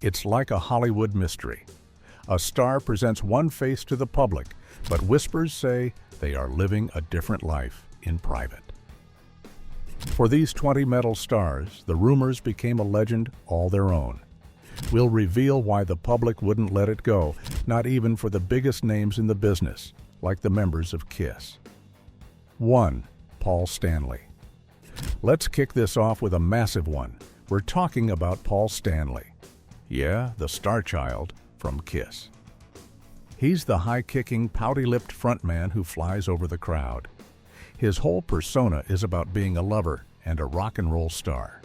It's like a Hollywood mystery. A star presents one face to the public, but whispers say they are living a different life in private. For these 20 medal stars, the rumors became a legend all their own. We'll reveal why the public wouldn't let it go, not even for the biggest names in the business, like the members of KISS. 1. Paul Stanley. Let's kick this off with a massive one. We're talking about Paul Stanley. Yeah, the star child from KISS. He's the high-kicking, pouty-lipped frontman who flies over the crowd. His whole persona is about being a lover and a rock and roll star.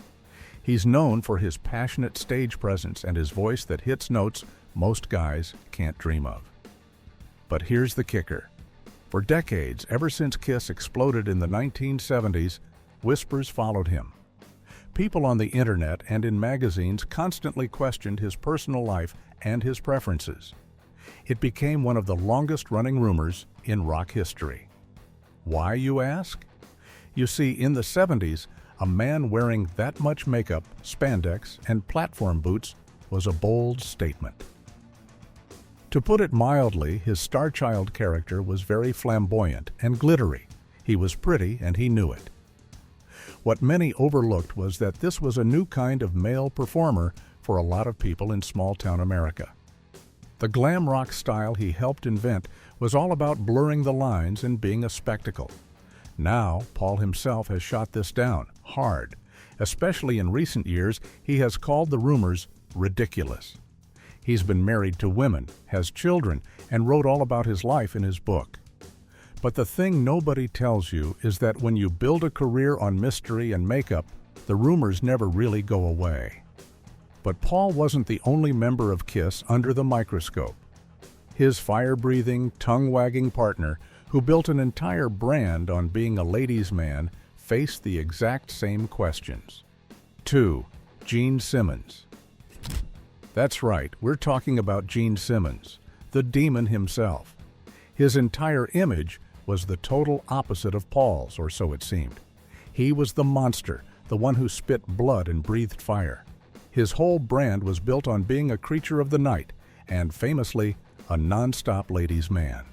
He's known for his passionate stage presence and his voice that hits notes most guys can't dream of. But here's the kicker. For decades, ever since KISS exploded in the 1970s, whispers followed him. People on the internet and in magazines constantly questioned his personal life and his preferences. It became one of the longest-running rumors in rock history. Why, you ask? You see, in the 70s, a man wearing that much makeup, spandex, and platform boots was a bold statement. To put it mildly, his star child character was very flamboyant and glittery. He was pretty, and he knew it. What many overlooked was that this was a new kind of male performer for a lot of people in small-town America. The glam rock style he helped invent was all about blurring the lines and being a spectacle. Now, Paul himself has shot this down hard. Especially in recent years, he has called the rumors ridiculous. He's been married to women, has children, and wrote all about his life in his book. But the thing nobody tells you is that when you build a career on mystery and makeup, the rumors never really go away. But Paul wasn't the only member of KISS under the microscope. His fire-breathing, tongue-wagging partner, who built an entire brand on being a ladies' man, faced the exact same questions. 2. Gene Simmons. That's right, we're talking about Gene Simmons, the demon himself. His entire image was the total opposite of Paul's, or so it seemed. He was the monster, the one who spit blood and breathed fire. His whole brand was built on being a creature of the night, and famously, a non-stop ladies' man.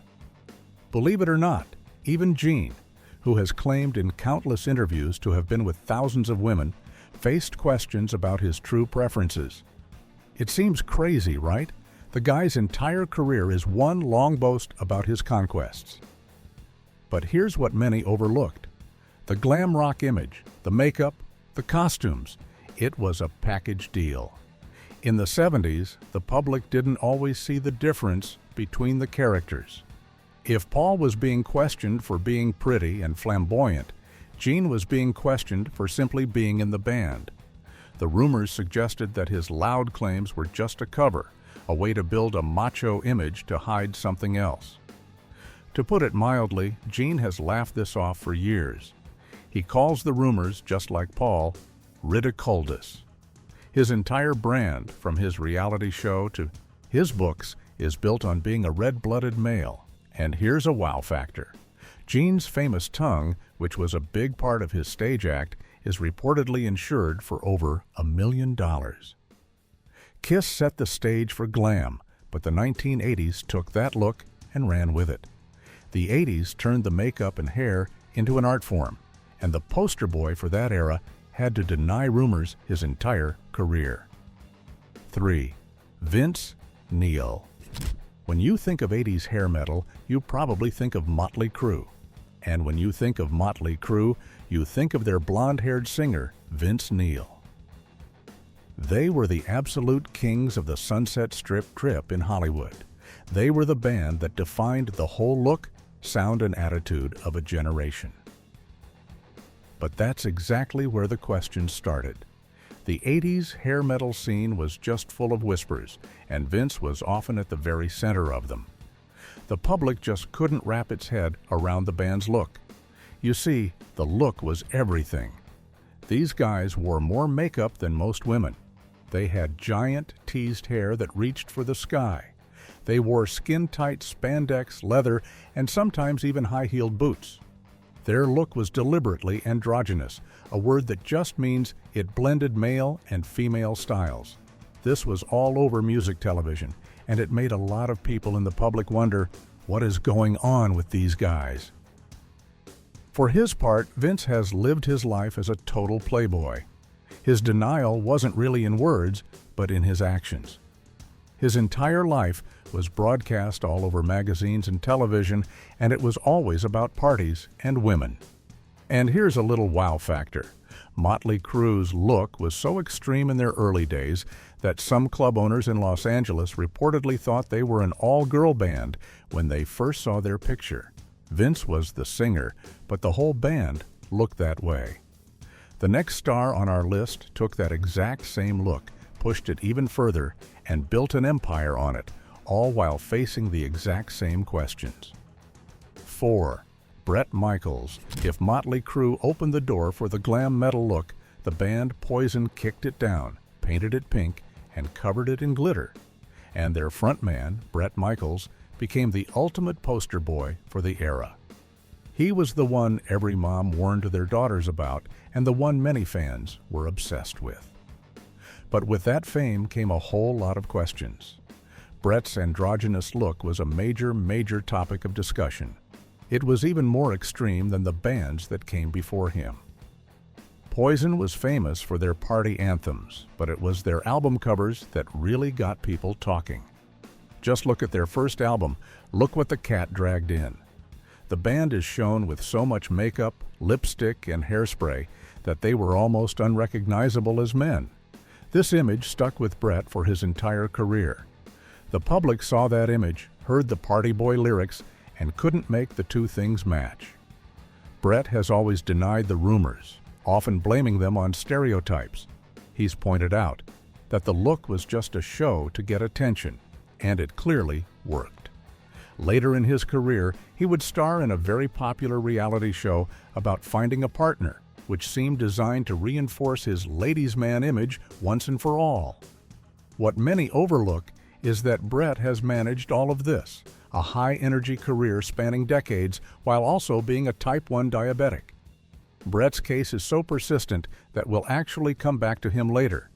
Believe it or not, even Gene, who has claimed in countless interviews to have been with thousands of women, faced questions about his true preferences. It seems crazy, right? The guy's entire career is one long boast about his conquests. But here's what many overlooked. The glam rock image, the makeup, the costumes. It was a package deal. In the 70s, the public didn't always see the difference between the characters. If Paul was being questioned for being pretty and flamboyant, Gene was being questioned for simply being in the band. The rumors suggested that his loud claims were just a cover, a way to build a macho image to hide something else. To put it mildly, Gene has laughed this off for years. He calls the rumors, just like Paul, ridiculdus. His entire brand, from his reality show to his books, is built on being a red-blooded male. And here's a wow factor. Gene's famous tongue, which was a big part of his stage act, is reportedly insured for over $1 million. KISS set the stage for glam, but the 1980s took that look and ran with it. The 80s turned the makeup and hair into an art form, and the poster boy for that era had to deny rumors his entire career. 3. Vince Neil. When you think of 80s hair metal, you probably think of Motley Crue. And when you think of Motley Crue, you think of their blonde-haired singer, Vince Neil. They were the absolute kings of the Sunset Strip trip in Hollywood. They were the band that defined the whole look, sound, and attitude of a generation. But that's exactly where the questions started. The 80s hair metal scene was just full of whispers, and Vince was often at the very center of them. The public just couldn't wrap its head around the band's look. You see, the look was everything. These guys wore more makeup than most women. They had giant, teased hair that reached for the sky. They wore skin-tight spandex, leather, and sometimes even high-heeled boots. Their look was deliberately androgynous, a word that just means it blended male and female styles. This was all over music television, and it made a lot of people in the public wonder, what is going on with these guys? For his part, Vince has lived his life as a total playboy. His denial wasn't really in words, but in his actions. His entire life was broadcast all over magazines and television, and it was always about parties and women. And here's a little wow factor. Motley Crue's look was so extreme in their early days that some club owners in Los Angeles reportedly thought they were an all-girl band when they first saw their picture. Vince was the singer, but the whole band looked that way. The next star on our list took that exact same look, pushed it even further, and built an empire on it, all while facing the exact same questions. 4. Bret Michaels. If Motley Crue opened the door for the glam metal look, the band Poison kicked it down, painted it pink, and covered it in glitter. And their frontman, Bret Michaels, became the ultimate poster boy for the era. He was the one every mom warned their daughters about, and the one many fans were obsessed with. But with that fame came a whole lot of questions. Bret's androgynous look was a major topic of discussion. It was even more extreme than the bands that came before him. Poison was famous for their party anthems, but it was their album covers that really got people talking. Just look at their first album, Look What the Cat Dragged In. The band is shown with so much makeup, lipstick, and hairspray that they were almost unrecognizable as men. This image stuck with Bret for his entire career. The public saw that image, heard the party boy lyrics, and couldn't make the two things match. Bret has always denied the rumors, often blaming them on stereotypes. He's pointed out that the look was just a show to get attention, and it clearly worked. Later in his career, he would star in a very popular reality show about finding a partner, which seemed designed to reinforce his ladies' man image once and for all. What many overlook is that Bret has managed all of this, a high-energy career spanning decades while also being a type 1 diabetic. Bret's case is so persistent that we'll actually come back to him later.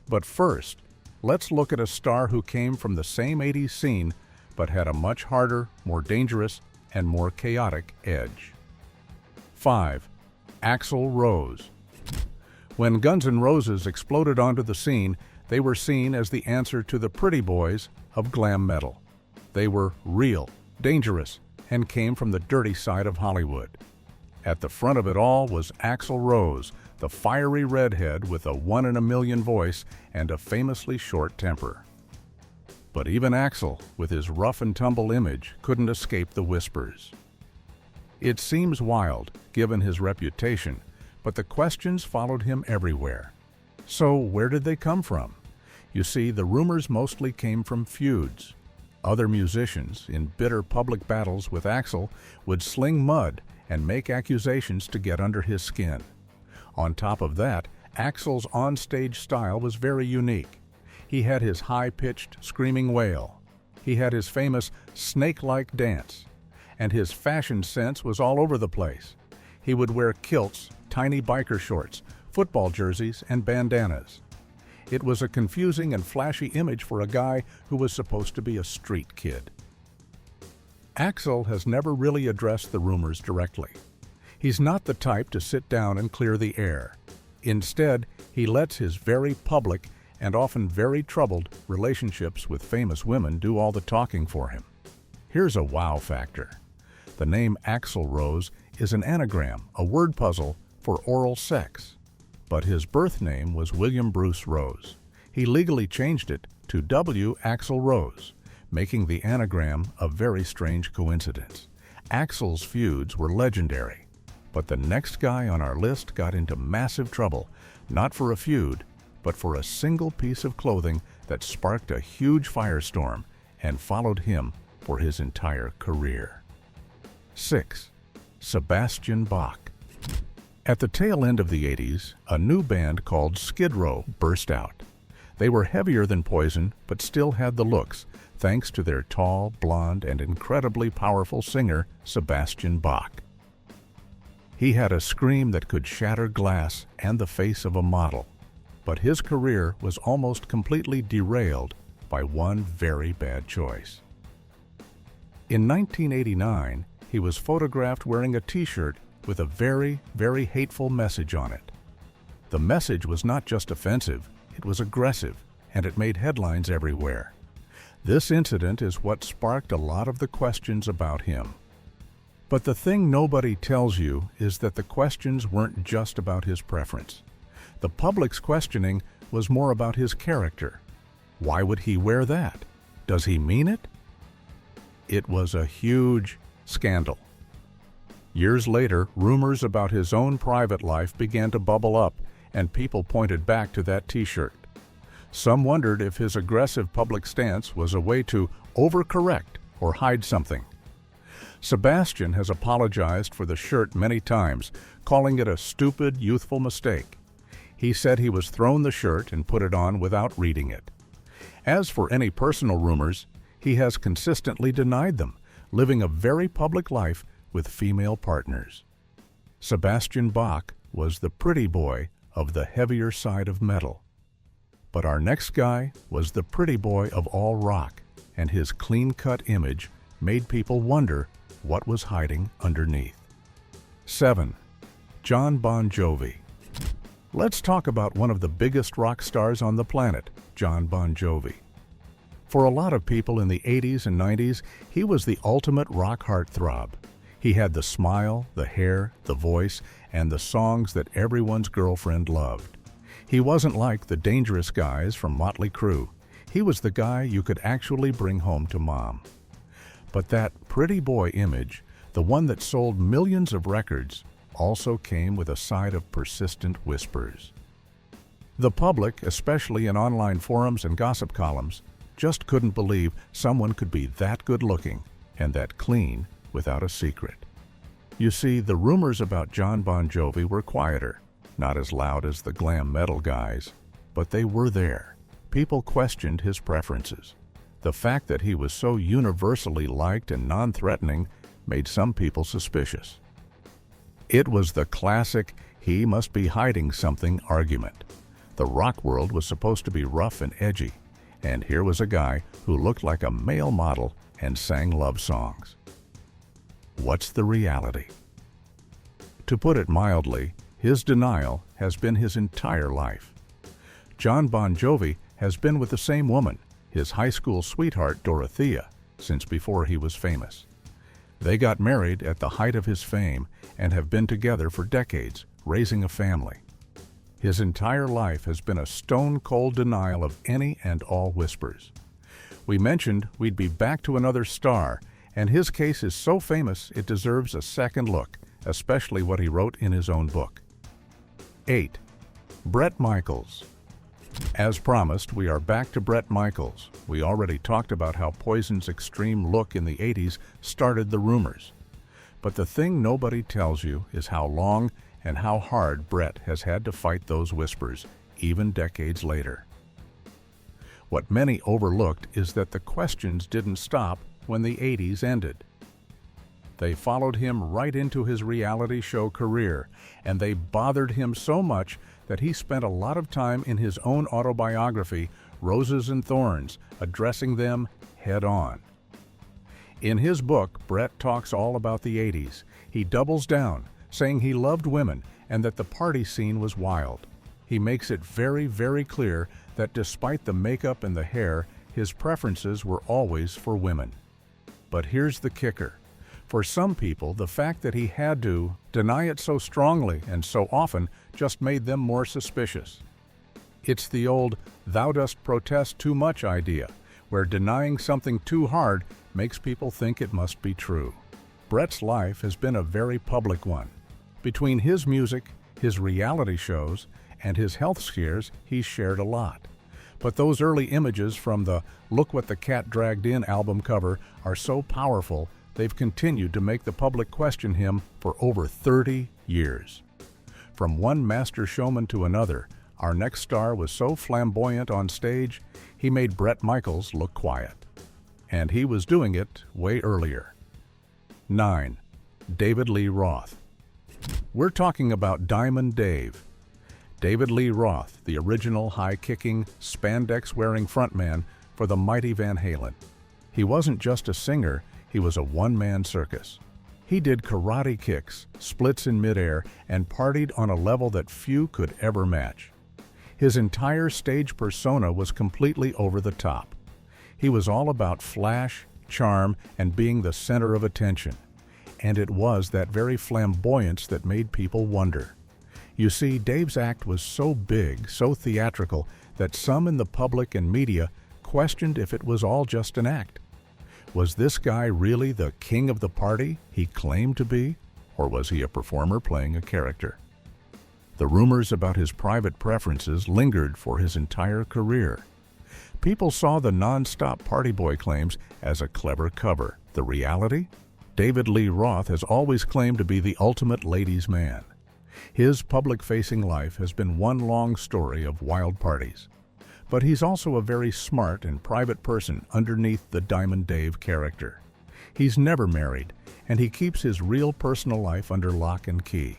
But first, let's look at a star who came from the same 80s scene but had a much harder, more dangerous, and more chaotic edge. 5. Axl Rose. When Guns N' Roses exploded onto the scene, they were seen as the answer to the pretty boys of glam metal. They were real, dangerous, and came from the dirty side of Hollywood. At the front of it all was Axl Rose, the fiery redhead with a 1 in a million voice and a famously short temper. But even Axl, with his rough and tumble image, couldn't escape the whispers. It seems wild, given his reputation, but the questions followed him everywhere. So where did they come from? You see, the rumors mostly came from feuds. Other musicians, in bitter public battles with Axl, would sling mud and make accusations to get under his skin. On top of that, Axl's on-stage style was very unique. He had his high-pitched, screaming wail. He had his famous snake-like dance. And his fashion sense was all over the place. He would wear kilts, tiny biker shorts, football jerseys, and bandanas. It was a confusing and flashy image for a guy who was supposed to be a street kid. Axl has never really addressed the rumors directly. He's not the type to sit down and clear the air. Instead, he lets his very public and often very troubled relationships with famous women do all the talking for him. Here's a wow factor. The name Axl Rose is an anagram, a word puzzle for oral sex. But his birth name was William Bruce Rose. He legally changed it to W. Axl Rose, making the anagram a very strange coincidence. Axl's feuds were legendary, but the next guy on our list got into massive trouble, not for a feud, but for a single piece of clothing that sparked a huge firestorm and followed him for his entire career. 6. Sebastian Bach. At the tail end of the 80s, a new band called Skid Row burst out. They were heavier than Poison, but still had the looks, thanks to their tall, blonde, and incredibly powerful singer, Sebastian Bach. He had a scream that could shatter glass and the face of a model. But his career was almost completely derailed by one very bad choice. In 1989, he was photographed wearing a t-shirt with a very, very hateful message on it. The message was not just offensive, it was aggressive, and it made headlines everywhere. This incident is what sparked a lot of the questions about him. But the thing nobody tells you is that the questions weren't just about his preference. The public's questioning was more about his character. Why would he wear that? Does he mean it? It was a huge scandal. Years later, rumors about his own private life began to bubble up, and people pointed back to that t-shirt. Some wondered if his aggressive public stance was a way to overcorrect or hide something. Sebastian has apologized for the shirt many times, calling it a stupid, youthful mistake. He said he was thrown the shirt and put it on without reading it. As for any personal rumors, he has consistently denied them, living a very public life with female partners. Sebastian Bach was the pretty boy of the heavier side of metal. But our next guy was the pretty boy of all rock, and his clean-cut image made people wonder what was hiding underneath. 7. Jon Bon Jovi. Let's talk about one of the biggest rock stars on the planet, Jon Bon Jovi. For a lot of people in the 80s and 90s, he was the ultimate rock heartthrob. He had the smile, the hair, the voice, and the songs that everyone's girlfriend loved. He wasn't like the dangerous guys from Motley Crue. He was the guy you could actually bring home to mom. But that pretty boy image, the one that sold millions of records, also came with a side of persistent whispers. The public, especially in online forums and gossip columns, just couldn't believe someone could be that good-looking and that clean without a secret. You see, the rumors about Jon Bon Jovi were quieter, not as loud as the glam metal guys, but they were there. People questioned his preferences. The fact that he was so universally liked and non-threatening made some people suspicious. It was the classic "he must be hiding something" argument. The rock world was supposed to be rough and edgy, and here was a guy who looked like a male model and sang love songs. What's the reality? To put it mildly, his denial has been his entire life. Jon Bon Jovi has been with the same woman, his high school sweetheart Dorothea, since before he was famous. They got married at the height of his fame and have been together for decades, raising a family. His entire life has been a stone-cold denial of any and all whispers. We mentioned we'd be back to another star, and his case is so famous it deserves a second look, especially what he wrote in his own book. 8. Bret Michaels. As promised, we are back to Bret Michaels. We already talked about how Poison's extreme look in the 80s started the rumors. But the thing nobody tells you is how long and how hard Bret has had to fight those whispers, even decades later. What many overlooked is that the questions didn't stop when the 80s ended. They followed him right into his reality show career, and they bothered him so much that he spent a lot of time in his own autobiography, Roses and Thorns, addressing them head-on. In his book, Bret talks all about the 80s. He doubles down, saying he loved women and that the party scene was wild. He makes it very, very clear that despite the makeup and the hair, his preferences were always for women. But here's the kicker. For some people, the fact that he had to deny it so strongly and so often just made them more suspicious. It's the old "thou dost protest too much" idea, where denying something too hard makes people think it must be true. Bret's life has been a very public one. Between his music, his reality shows, and his health scares, he's shared a lot. But those early images from the "Look What the Cat Dragged In" album cover are so powerful, they've continued to make the public question him for over 30 years. From one master showman to another, our next star was so flamboyant on stage, he made Bret Michaels look quiet. And he was doing it way earlier. 9. David Lee Roth. We're talking about Diamond Dave. David Lee Roth, the original high-kicking, spandex-wearing frontman for the mighty Van Halen. He wasn't just a singer, he was a one-man circus. He did karate kicks, splits in midair, and partied on a level that few could ever match. His entire stage persona was completely over the top. He was all about flash, charm, and being the center of attention. And it was that very flamboyance that made people wonder. You see, Dave's act was so big, so theatrical, that some in the public and media questioned if it was all just an act. Was this guy really the king of the party he claimed to be, or was he a performer playing a character? The rumors about his private preferences lingered for his entire career. People saw the non-stop party boy claims as a clever cover. The reality? David Lee Roth has always claimed to be the ultimate ladies' man. His public-facing life has been one long story of wild parties. But he's also a very smart and private person underneath the Diamond Dave character. He's never married, and he keeps his real personal life under lock and key.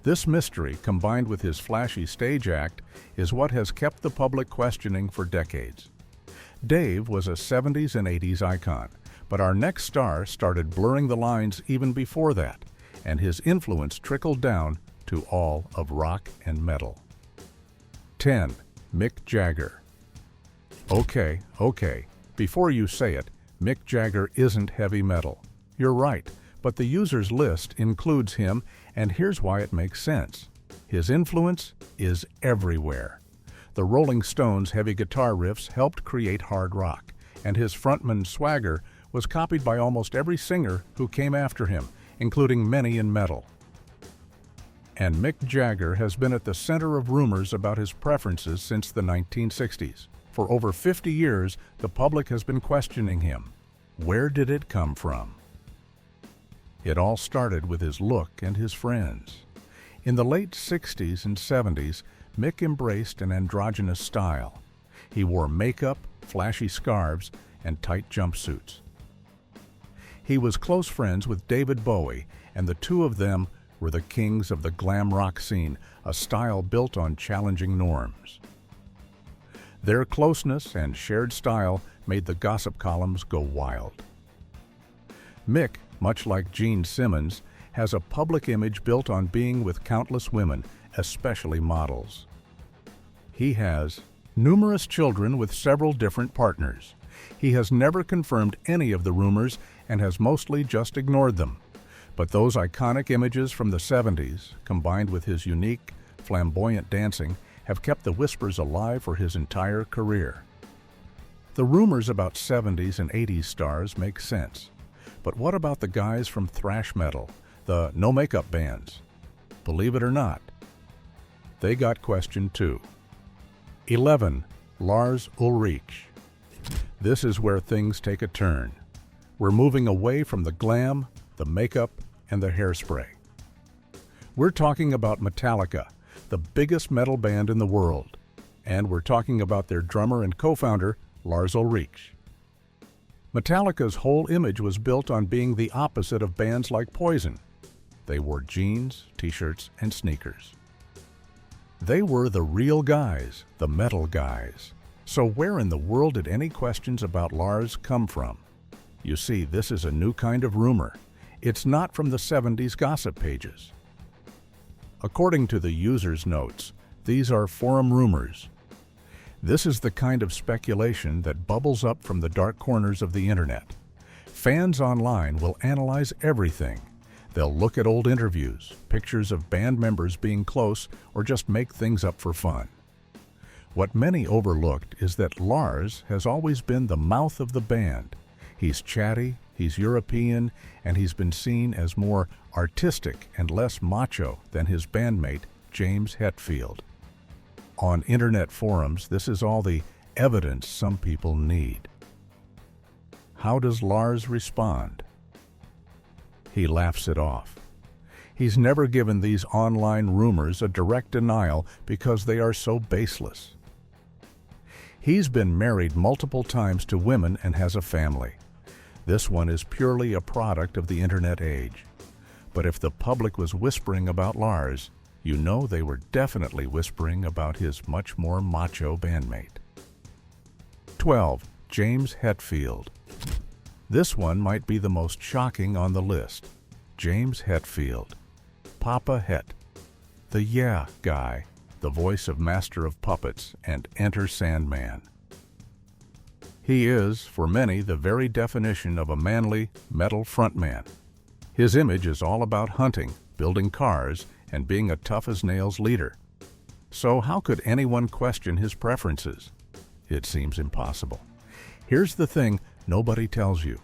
This mystery, combined with his flashy stage act, is what has kept the public questioning for decades. Dave was a 70s and 80s icon, but our next star started blurring the lines even before that, and his influence trickled down to all of rock and metal. 10. Mick Jagger. Okay, before you say it, Mick Jagger isn't heavy metal. You're right, but the users list includes him, and here's why it makes sense. His influence is everywhere. The Rolling Stones' heavy guitar riffs helped create hard rock, and his frontman swagger was copied by almost every singer who came after him, including many in metal. And Mick Jagger has been at the center of rumors about his preferences since the 1960s. For over 50 years, the public has been questioning him. Where did it come from? It all started with his look and his friends. In the late 60s and 70s, Mick embraced an androgynous style. He wore makeup, flashy scarves, and tight jumpsuits. He was close friends with David Bowie, and the two of them were the kings of the glam rock scene, a style built on challenging norms. Their closeness and shared style made the gossip columns go wild. Mick, much like Gene Simmons, has a public image built on being with countless women, especially models. He has numerous children with several different partners. He has never confirmed any of the rumors and has mostly just ignored them. But those iconic images from the 70s, combined with his unique, flamboyant dancing, have kept the whispers alive for his entire career. The rumors about 70s and 80s stars make sense. But what about the guys from thrash metal, the no-makeup bands? Believe it or not, they got questioned too. 11. Lars Ulrich. This is where things take a turn. We're moving away from the glam, the makeup, and the hairspray. We're talking about Metallica, the biggest metal band in the world. And we're talking about their drummer and co-founder, Lars Ulrich. Metallica's whole image was built on being the opposite of bands like Poison. They wore jeans, t-shirts, and sneakers. They were the real guys, the metal guys. So where in the world did any questions about Lars come from? You see, this is a new kind of rumor. It's not from the 70s gossip pages. According to the user's notes, these are forum rumors. This is the kind of speculation that bubbles up from the dark corners of the internet. Fans online will analyze everything. They'll look at old interviews, pictures of band members being close, or just make things up for fun. What many overlooked is that Lars has always been the mouth of the band. He's chatty, he's European, and he's been seen as more artistic and less macho than his bandmate, James Hetfield. On internet forums, this is all the evidence some people need. How does Lars respond? He laughs it off. He's never given these online rumors a direct denial because they are so baseless. He's been married multiple times to women and has a family. This one is purely a product of the internet age. But if the public was whispering about Lars, you know they were definitely whispering about his much more macho bandmate. 12. James Hetfield. This one might be the most shocking on the list. James Hetfield. Papa Het. The Yeah guy, the voice of Master of Puppets and Enter Sandman. He is, for many, the very definition of a manly, metal frontman. His image is all about hunting, building cars, and being a tough-as-nails leader. So how could anyone question his preferences? It seems impossible. Here's the thing nobody tells you.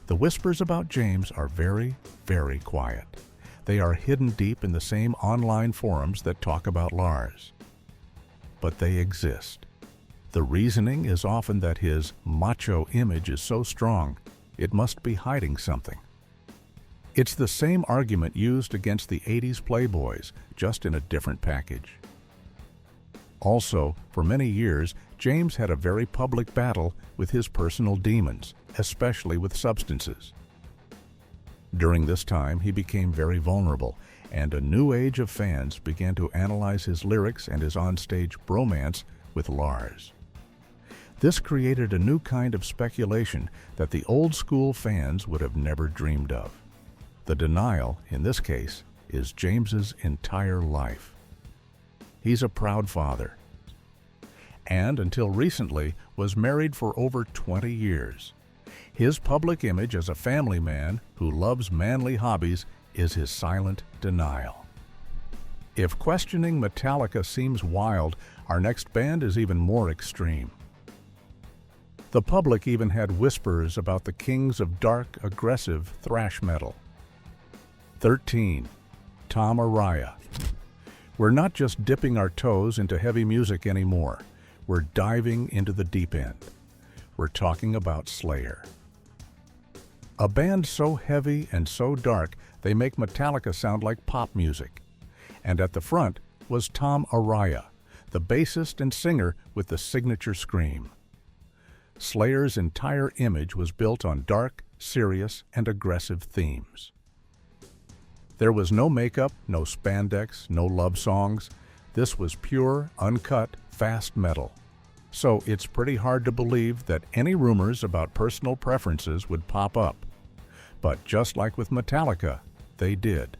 The whispers about James are very, very quiet. They are hidden deep in the same online forums that talk about Lars. But they exist. The reasoning is often that his macho image is so strong, it must be hiding something. It's the same argument used against the 80s Playboys, just in a different package. Also, for many years, James had a very public battle with his personal demons, especially with substances. During this time, he became very vulnerable, and a new age of fans began to analyze his lyrics and his onstage bromance with Lars. This created a new kind of speculation that the old-school fans would have never dreamed of. The denial, in this case, is James's entire life. He's a proud father, and until recently was married for over 20 years. His public image as a family man who loves manly hobbies is his silent denial. If questioning Metallica seems wild, our next band is even more extreme. The public even had whispers about the kings of dark, aggressive thrash metal. 13. Tom Araya. We're not just dipping our toes into heavy music anymore. We're diving into the deep end. We're talking about Slayer. A band so heavy and so dark, they make Metallica sound like pop music. And at the front was Tom Araya, the bassist and singer with the signature scream. Slayer's entire image was built on dark, serious, and aggressive themes. There was no makeup, no spandex, no love songs. This was pure, uncut, fast metal. So it's pretty hard to believe that any rumors about personal preferences would pop up. But just like with Metallica, they did.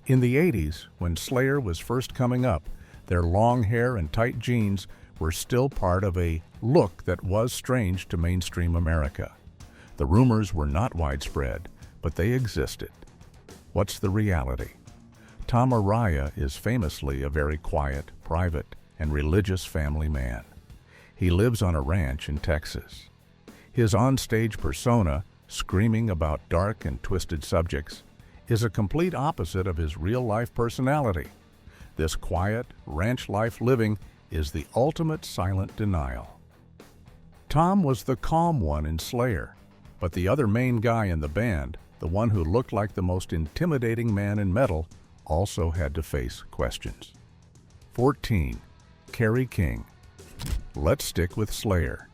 In the 80s, when Slayer was first coming up, their long hair and tight jeans were still part of a look that was strange to mainstream America. The rumors were not widespread, but they existed. What's the reality? Tom Araya is famously a very quiet, private, and religious family man. He lives on a ranch in Texas. His onstage persona, screaming about dark and twisted subjects, is a complete opposite of his real-life personality. This quiet, ranch-life living is the ultimate silent denial. Tom was the calm one in Slayer, but the other main guy in the band, the one who looked like the most intimidating man in metal, also had to face questions. 14. Kerry King. Let's stick with Slayer.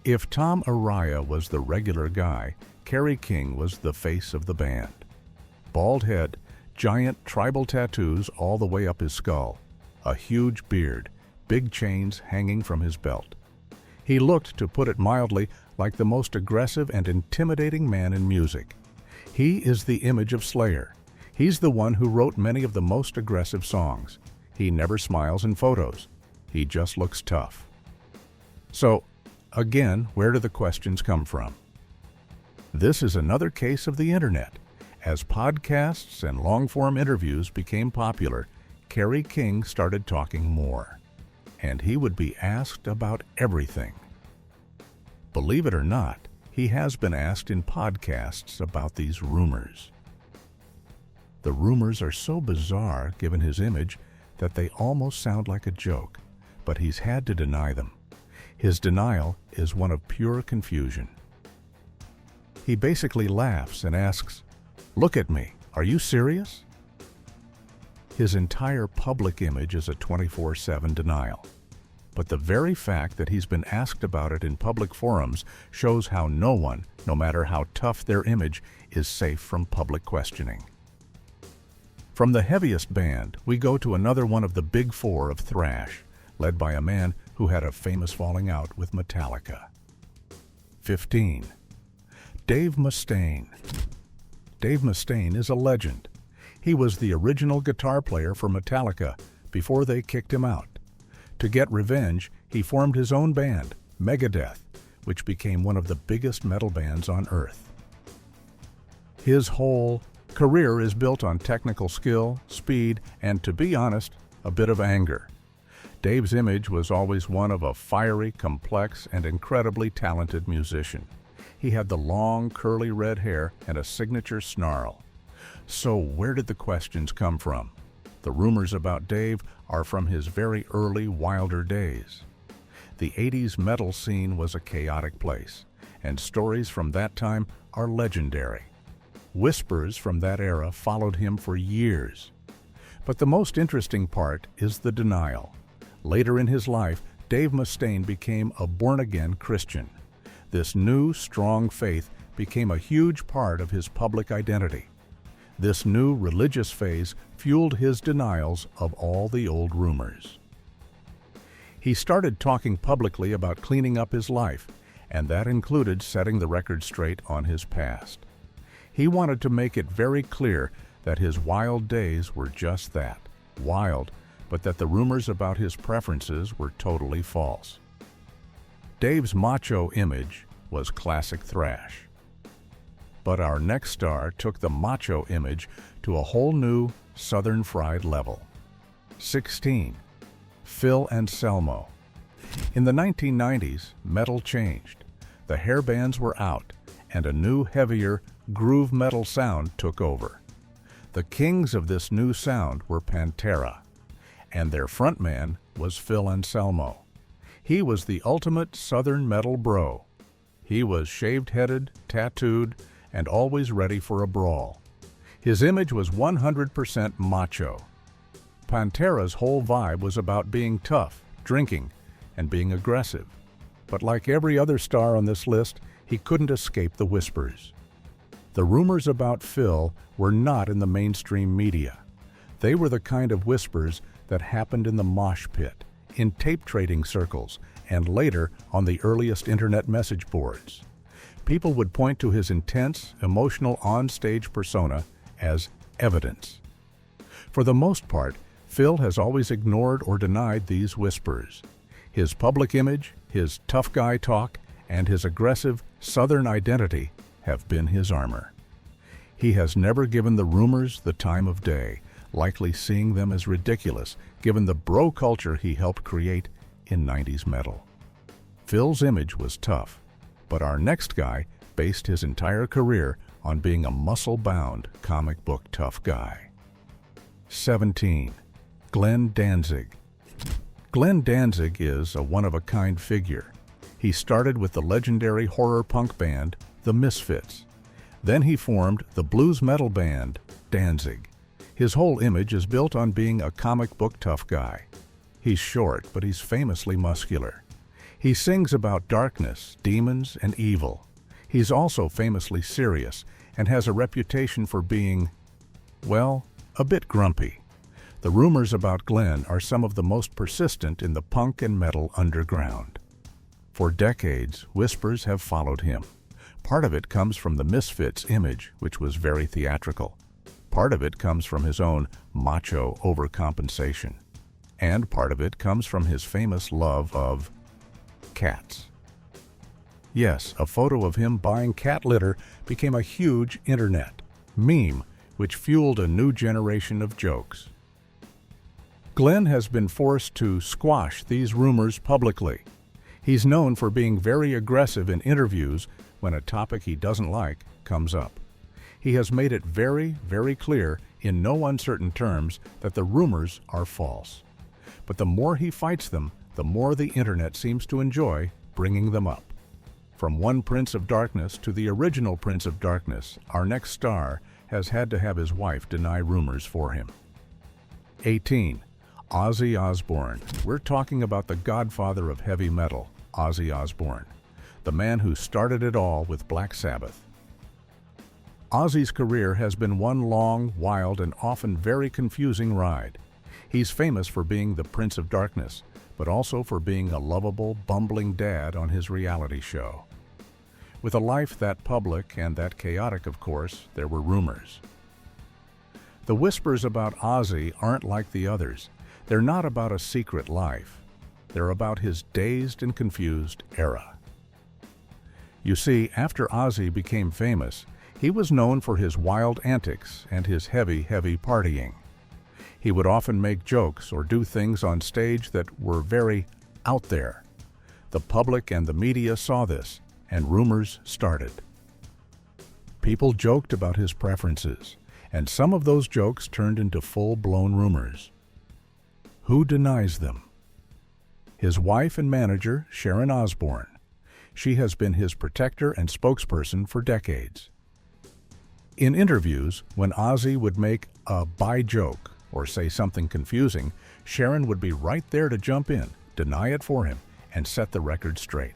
If Tom Araya was the regular guy, Kerry King was the face of the band. Bald head, giant tribal tattoos all the way up his skull, a huge beard, big chains hanging from his belt. He looked, to put it mildly, like the most aggressive and intimidating man in music. He is the image of Slayer. He's the one who wrote many of the most aggressive songs. He never smiles in photos. He just looks tough. So, again, where do the questions come from? This is another case of the internet. As podcasts and long-form interviews became popular, Kerry King started talking more. And he would be asked about everything. Believe it or not, he has been asked in podcasts about these rumors. The rumors are so bizarre, given his image, that they almost sound like a joke, but he's had to deny them. His denial is one of pure confusion. He basically laughs and asks, "Look at me, are you serious?" His entire public image is a 24/7 denial. But the very fact that he's been asked about it in public forums shows how no one, no matter how tough their image, is safe from public questioning. From the heaviest band, we go to another one of the big four of thrash, led by a man who had a famous falling out with Metallica. 15. Dave Mustaine. Dave Mustaine is a legend. He was the original guitar player for Metallica before they kicked him out. To get revenge, he formed his own band, Megadeth, which became one of the biggest metal bands on Earth. His whole career is built on technical skill, speed, and, to be honest, a bit of anger. Dave's image was always one of a fiery, complex, and incredibly talented musician. He had the long, curly red hair and a signature snarl. So where did the questions come from? The rumors about Dave are from his very early, wilder days. The 80s metal scene was a chaotic place, and stories from that time are legendary. Whispers from that era followed him for years. But the most interesting part is the denial. Later in his life, Dave Mustaine became a born-again Christian. This new, strong faith became a huge part of his public identity. This new religious phase fueled his denials of all the old rumors. He started talking publicly about cleaning up his life, and that included setting the record straight on his past. He wanted to make it very clear that his wild days were just that, wild, but that the rumors about his preferences were totally false. Dave's macho image was classic thrash. But our next star took the macho image to a whole new Southern Fried level. 16. Phil Anselmo. In the 1990s, metal changed. The hair bands were out, and a new, heavier, groove metal sound took over. The kings of this new sound were Pantera, and their frontman was Phil Anselmo. He was the ultimate Southern metal bro. He was shaved-headed, tattooed, and always ready for a brawl. His image was 100% macho. Pantera's whole vibe was about being tough, drinking, and being aggressive. But like every other star on this list, he couldn't escape the whispers. The rumors about Phil were not in the mainstream media. They were the kind of whispers that happened in the mosh pit, in tape trading circles, and later on the earliest internet message boards. People would point to his intense, emotional on-stage persona as evidence. For the most part, Phil has always ignored or denied these whispers. His public image, his tough guy talk, and his aggressive Southern identity have been his armor. He has never given the rumors the time of day, likely seeing them as ridiculous given the bro culture he helped create in 90s metal. Phil's image was tough, but our next guy based his entire career on being a muscle-bound comic book tough guy. 17. Glenn Danzig. Glenn Danzig is a one-of-a-kind figure. He started with the legendary horror punk band, The Misfits. Then he formed the blues metal band, Danzig. His whole image is built on being a comic book tough guy. He's short, but he's famously muscular. He sings about darkness, demons, and evil. He's also famously serious and has a reputation for being, well, a bit grumpy. The rumors about Glenn are some of the most persistent in the punk and metal underground. For decades, whispers have followed him. Part of it comes from the Misfits image, which was very theatrical. Part of it comes from his own macho overcompensation. And part of it comes from his famous love of cats. Yes, a photo of him buying cat litter became a huge internet meme, which fueled a new generation of jokes. Glenn has been forced to squash these rumors publicly. He's known for being very aggressive in interviews when a topic he doesn't like comes up. He has made it very, very clear in no uncertain terms that the rumors are false. But the more he fights them, the more the internet seems to enjoy bringing them up. From one Prince of Darkness to the original Prince of Darkness, our next star has had to have his wife deny rumors for him. 18. Ozzy Osbourne. We're talking about the godfather of heavy metal, Ozzy Osbourne, the man who started it all with Black Sabbath. Ozzy's career has been one long, wild, and often very confusing ride. He's famous for being the Prince of Darkness, but also for being a lovable, bumbling dad on his reality show. With a life that public and that chaotic, of course, there were rumors. The whispers about Ozzy aren't like the others. They're not about a secret life. They're about his dazed and confused era. You see, after Ozzy became famous, he was known for his wild antics and his heavy partying. He would often make jokes or do things on stage that were very out there. The public and the media saw this, and rumors started. People joked about his preferences, and some of those jokes turned into full-blown rumors. Who denies them? His wife and manager, Sharon Osbourne. She has been his protector and spokesperson for decades. In interviews, when Ozzy would make a by joke or say something confusing, Sharon would be right there to jump in, deny it for him, and set the record straight.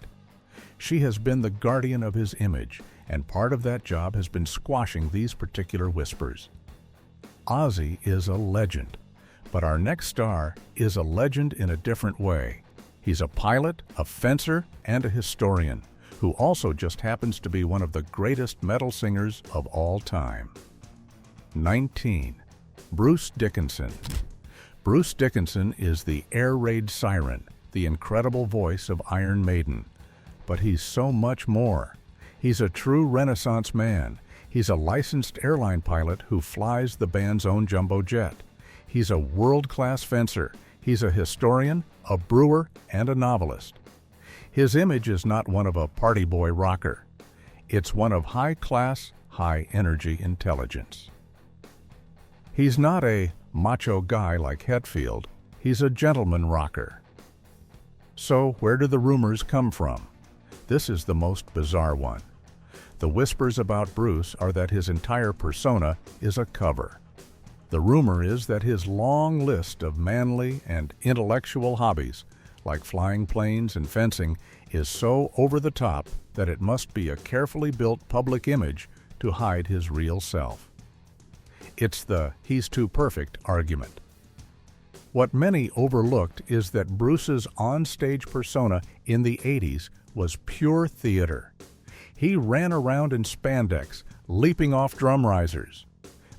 She has been the guardian of his image, and part of that job has been squashing these particular whispers. Ozzy is a legend, but our next star is a legend in a different way. He's a pilot, a fencer, and a historian, who also just happens to be one of the greatest metal singers of all time. 19. Bruce Dickinson. Bruce Dickinson is the air raid siren, the incredible voice of Iron Maiden. But he's so much more. He's a true Renaissance man. He's a licensed airline pilot who flies the band's own jumbo jet. He's a world-class fencer. He's a historian, a brewer, and a novelist. His image is not one of a party boy rocker. It's one of high-class, high-energy intelligence. He's not a macho guy like Hetfield. He's a gentleman rocker. So where do the rumors come from? This is the most bizarre one. The whispers about Bruce are that his entire persona is a cover. The rumor is that his long list of manly and intellectual hobbies, like flying planes and fencing, is so over the top that it must be a carefully built public image to hide his real self. It's the "he's too perfect" argument. What many overlooked is that Bruce's on-stage persona in the 80s was pure theater. He ran around in spandex, leaping off drum risers.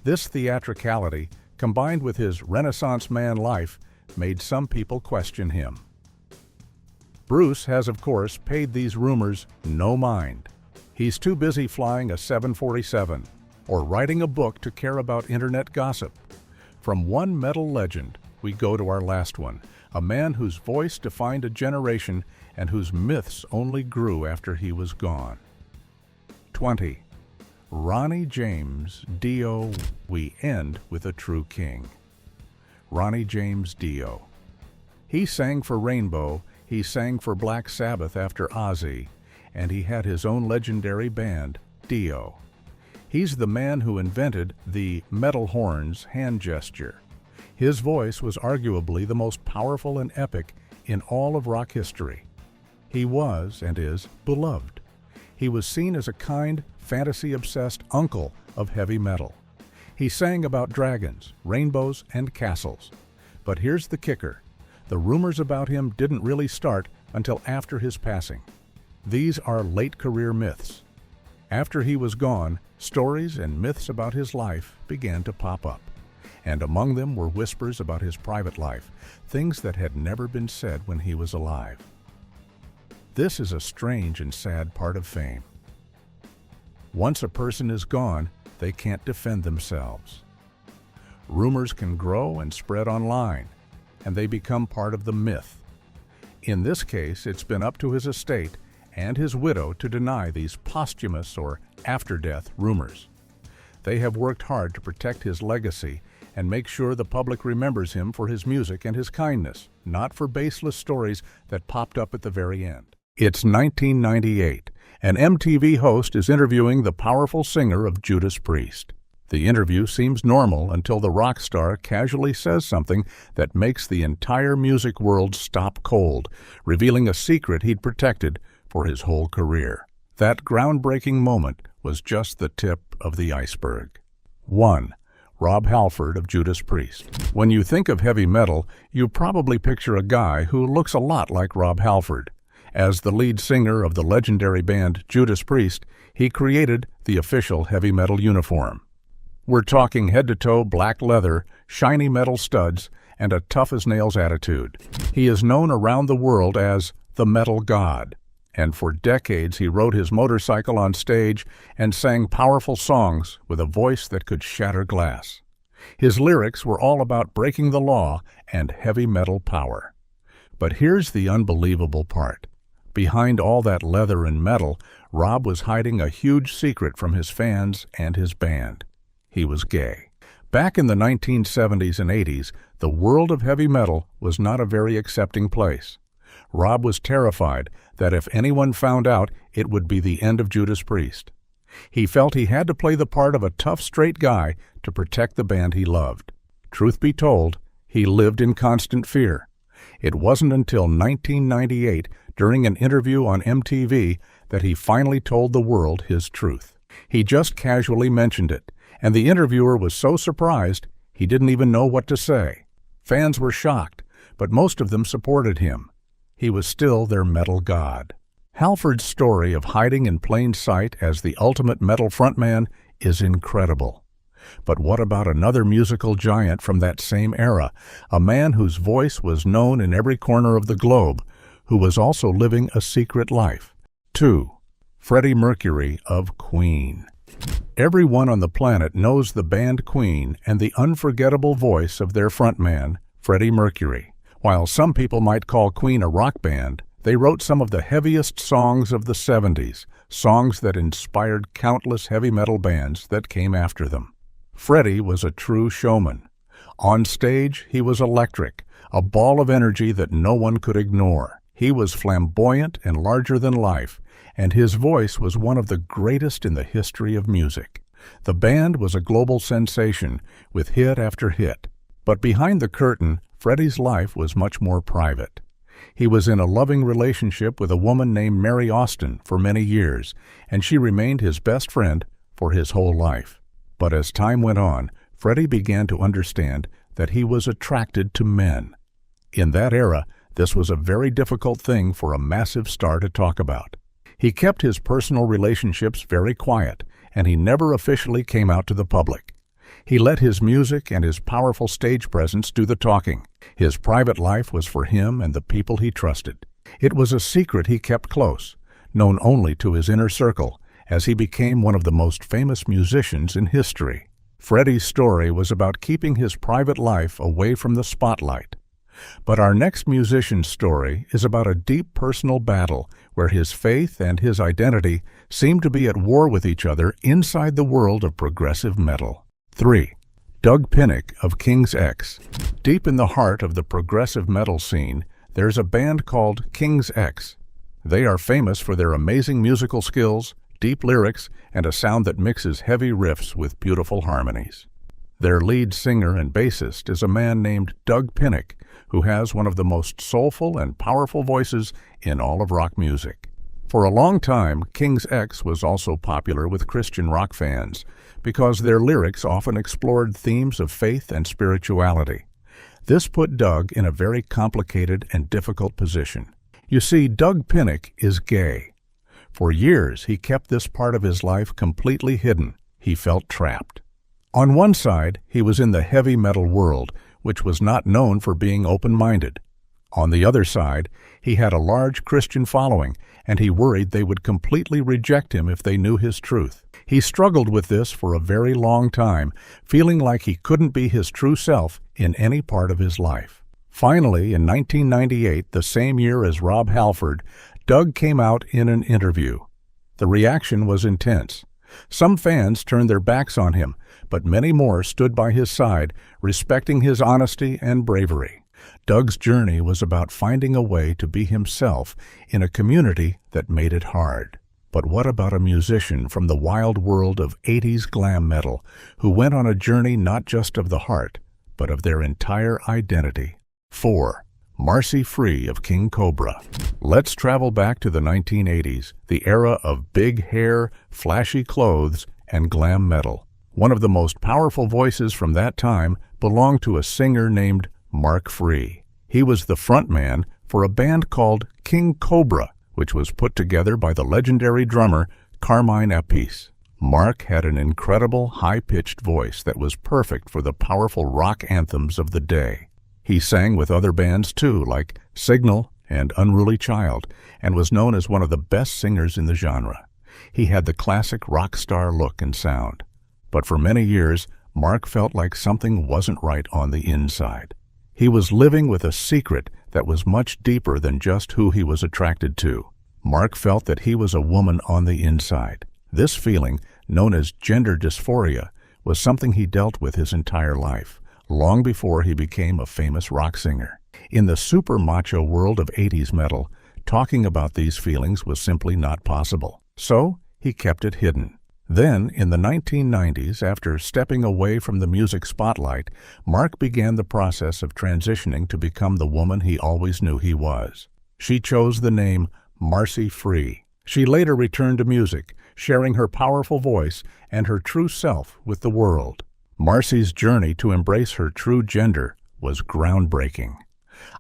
This theatricality, combined with his Renaissance man life, made some people question him. Bruce has, of course, paid these rumors no mind. He's too busy flying a 747 or writing a book to care about internet gossip. From one metal legend, we go to our last one, a man whose voice defined a generation and whose myths only grew after he was gone. 20. Ronnie James Dio. We end with a true king. Ronnie James Dio. He sang for Rainbow, he sang for Black Sabbath after Ozzy, and he had his own legendary band, Dio. He's the man who invented the metal horns hand gesture. His voice was arguably the most powerful and epic in all of rock history. He was, and is, beloved. He was seen as a kind, fantasy-obsessed uncle of heavy metal. He sang about dragons, rainbows, and castles. But here's the kicker. The rumors about him didn't really start until after his passing. These are late-career myths. After he was gone, stories and myths about his life began to pop up. And among them were whispers about his private life, things that had never been said when he was alive. This is a strange and sad part of fame. Once a person is gone, they can't defend themselves. Rumors can grow and spread online, and they become part of the myth. In this case, it's been up to his estate and his widow to deny these posthumous or after-death rumors. They have worked hard to protect his legacy and make sure the public remembers him for his music and his kindness, not for baseless stories that popped up at the very end. It's 1998. An MTV host is interviewing the powerful singer of Judas Priest. The interview seems normal until the rock star casually says something that makes the entire music world stop cold, revealing a secret he'd protected for his whole career. That groundbreaking moment was just the tip of the iceberg. 1. Rob Halford of Judas Priest. When you think of heavy metal, you probably picture a guy who looks a lot like Rob Halford. As the lead singer of the legendary band Judas Priest, he created the official heavy metal uniform. We're talking head-to-toe black leather, shiny metal studs, and a tough-as-nails attitude. He is known around the world as the Metal God, and for decades he rode his motorcycle on stage and sang powerful songs with a voice that could shatter glass. His lyrics were all about breaking the law and heavy metal power. But here's the unbelievable part. Behind all that leather and metal, Rob was hiding a huge secret from his fans and his band. He was gay. Back in the 1970s and 80s, the world of heavy metal was not a very accepting place. Rob was terrified that if anyone found out, it would be the end of Judas Priest. He felt he had to play the part of a tough, straight guy to protect the band he loved. Truth be told, he lived in constant fear. It wasn't until 1998, during an interview on MTV, that he finally told the world his truth. He just casually mentioned it, and the interviewer was so surprised he didn't even know what to say. Fans were shocked, but most of them supported him. He was still their metal god. Halford's story of hiding in plain sight as the ultimate metal frontman is incredible. But what about another musical giant from that same era, a man whose voice was known in every corner of the globe, who was also living a secret life? 2. Freddie Mercury of Queen. Everyone on the planet knows the band Queen and the unforgettable voice of their frontman, Freddie Mercury. While some people might call Queen a rock band, they wrote some of the heaviest songs of the 70s, songs that inspired countless heavy metal bands that came after them. Freddie was a true showman. On stage, he was electric, a ball of energy that no one could ignore. He was flamboyant and larger than life, and his voice was one of the greatest in the history of music. The band was a global sensation, with hit after hit. But behind the curtain, Freddie's life was much more private. He was in a loving relationship with a woman named Mary Austin for many years, and she remained his best friend for his whole life. But as time went on, Freddie began to understand that he was attracted to men. In that era, this was a very difficult thing for a massive star to talk about. He kept his personal relationships very quiet, and he never officially came out to the public. He let his music and his powerful stage presence do the talking. His private life was for him and the people he trusted. It was a secret he kept close, known only to his inner circle, as he became one of the most famous musicians in history. Freddie's story was about keeping his private life away from the spotlight. But our next musician's story is about a deep personal battle where his faith and his identity seem to be at war with each other inside the world of progressive metal. 3. Doug Pinnick of King's X. Deep in the heart of the progressive metal scene, there's a band called King's X. They are famous for their amazing musical skills, deep lyrics, and a sound that mixes heavy riffs with beautiful harmonies. Their lead singer and bassist is a man named Doug Pinnick, who has one of the most soulful and powerful voices in all of rock music. For a long time, King's X was also popular with Christian rock fans because their lyrics often explored themes of faith and spirituality. This put Doug in a very complicated and difficult position. You see, Doug Pinnick is gay. For years, he kept this part of his life completely hidden. He felt trapped. On one side, he was in the heavy metal world, which was not known for being open-minded. On the other side, he had a large Christian following, and he worried they would completely reject him if they knew his truth. He struggled with this for a very long time, feeling like he couldn't be his true self in any part of his life. Finally, in 1998, the same year as Rob Halford, Doug came out in an interview. The reaction was intense. Some fans turned their backs on him, but many more stood by his side, respecting his honesty and bravery. Doug's journey was about finding a way to be himself in a community that made it hard. But what about a musician from the wild world of 80s glam metal who went on a journey not just of the heart, but of their entire identity? 4. Marcy Free of King Cobra. Let's travel back to the 1980s, the era of big hair, flashy clothes, and glam metal. One of the most powerful voices from that time belonged to a singer named Mark Free. He was the frontman for a band called King Cobra, which was put together by the legendary drummer Carmine Appice. Mark had an incredible high-pitched voice that was perfect for the powerful rock anthems of the day. He sang with other bands too, like Signal and Unruly Child, and was known as one of the best singers in the genre. He had the classic rock star look and sound. But for many years, Mark felt like something wasn't right on the inside. He was living with a secret that was much deeper than just who he was attracted to. Mark felt that he was a woman on the inside. This feeling, known as gender dysphoria, was something he dealt with his entire life, long before he became a famous rock singer. In the super macho world of 80s metal, talking about these feelings was simply not possible. So, he kept it hidden. Then, in the 1990s, after stepping away from the music spotlight, Mark began the process of transitioning to become the woman he always knew he was. She chose the name Marcy Free. She later returned to music, sharing her powerful voice and her true self with the world. Marcy's journey to embrace her true gender was groundbreaking.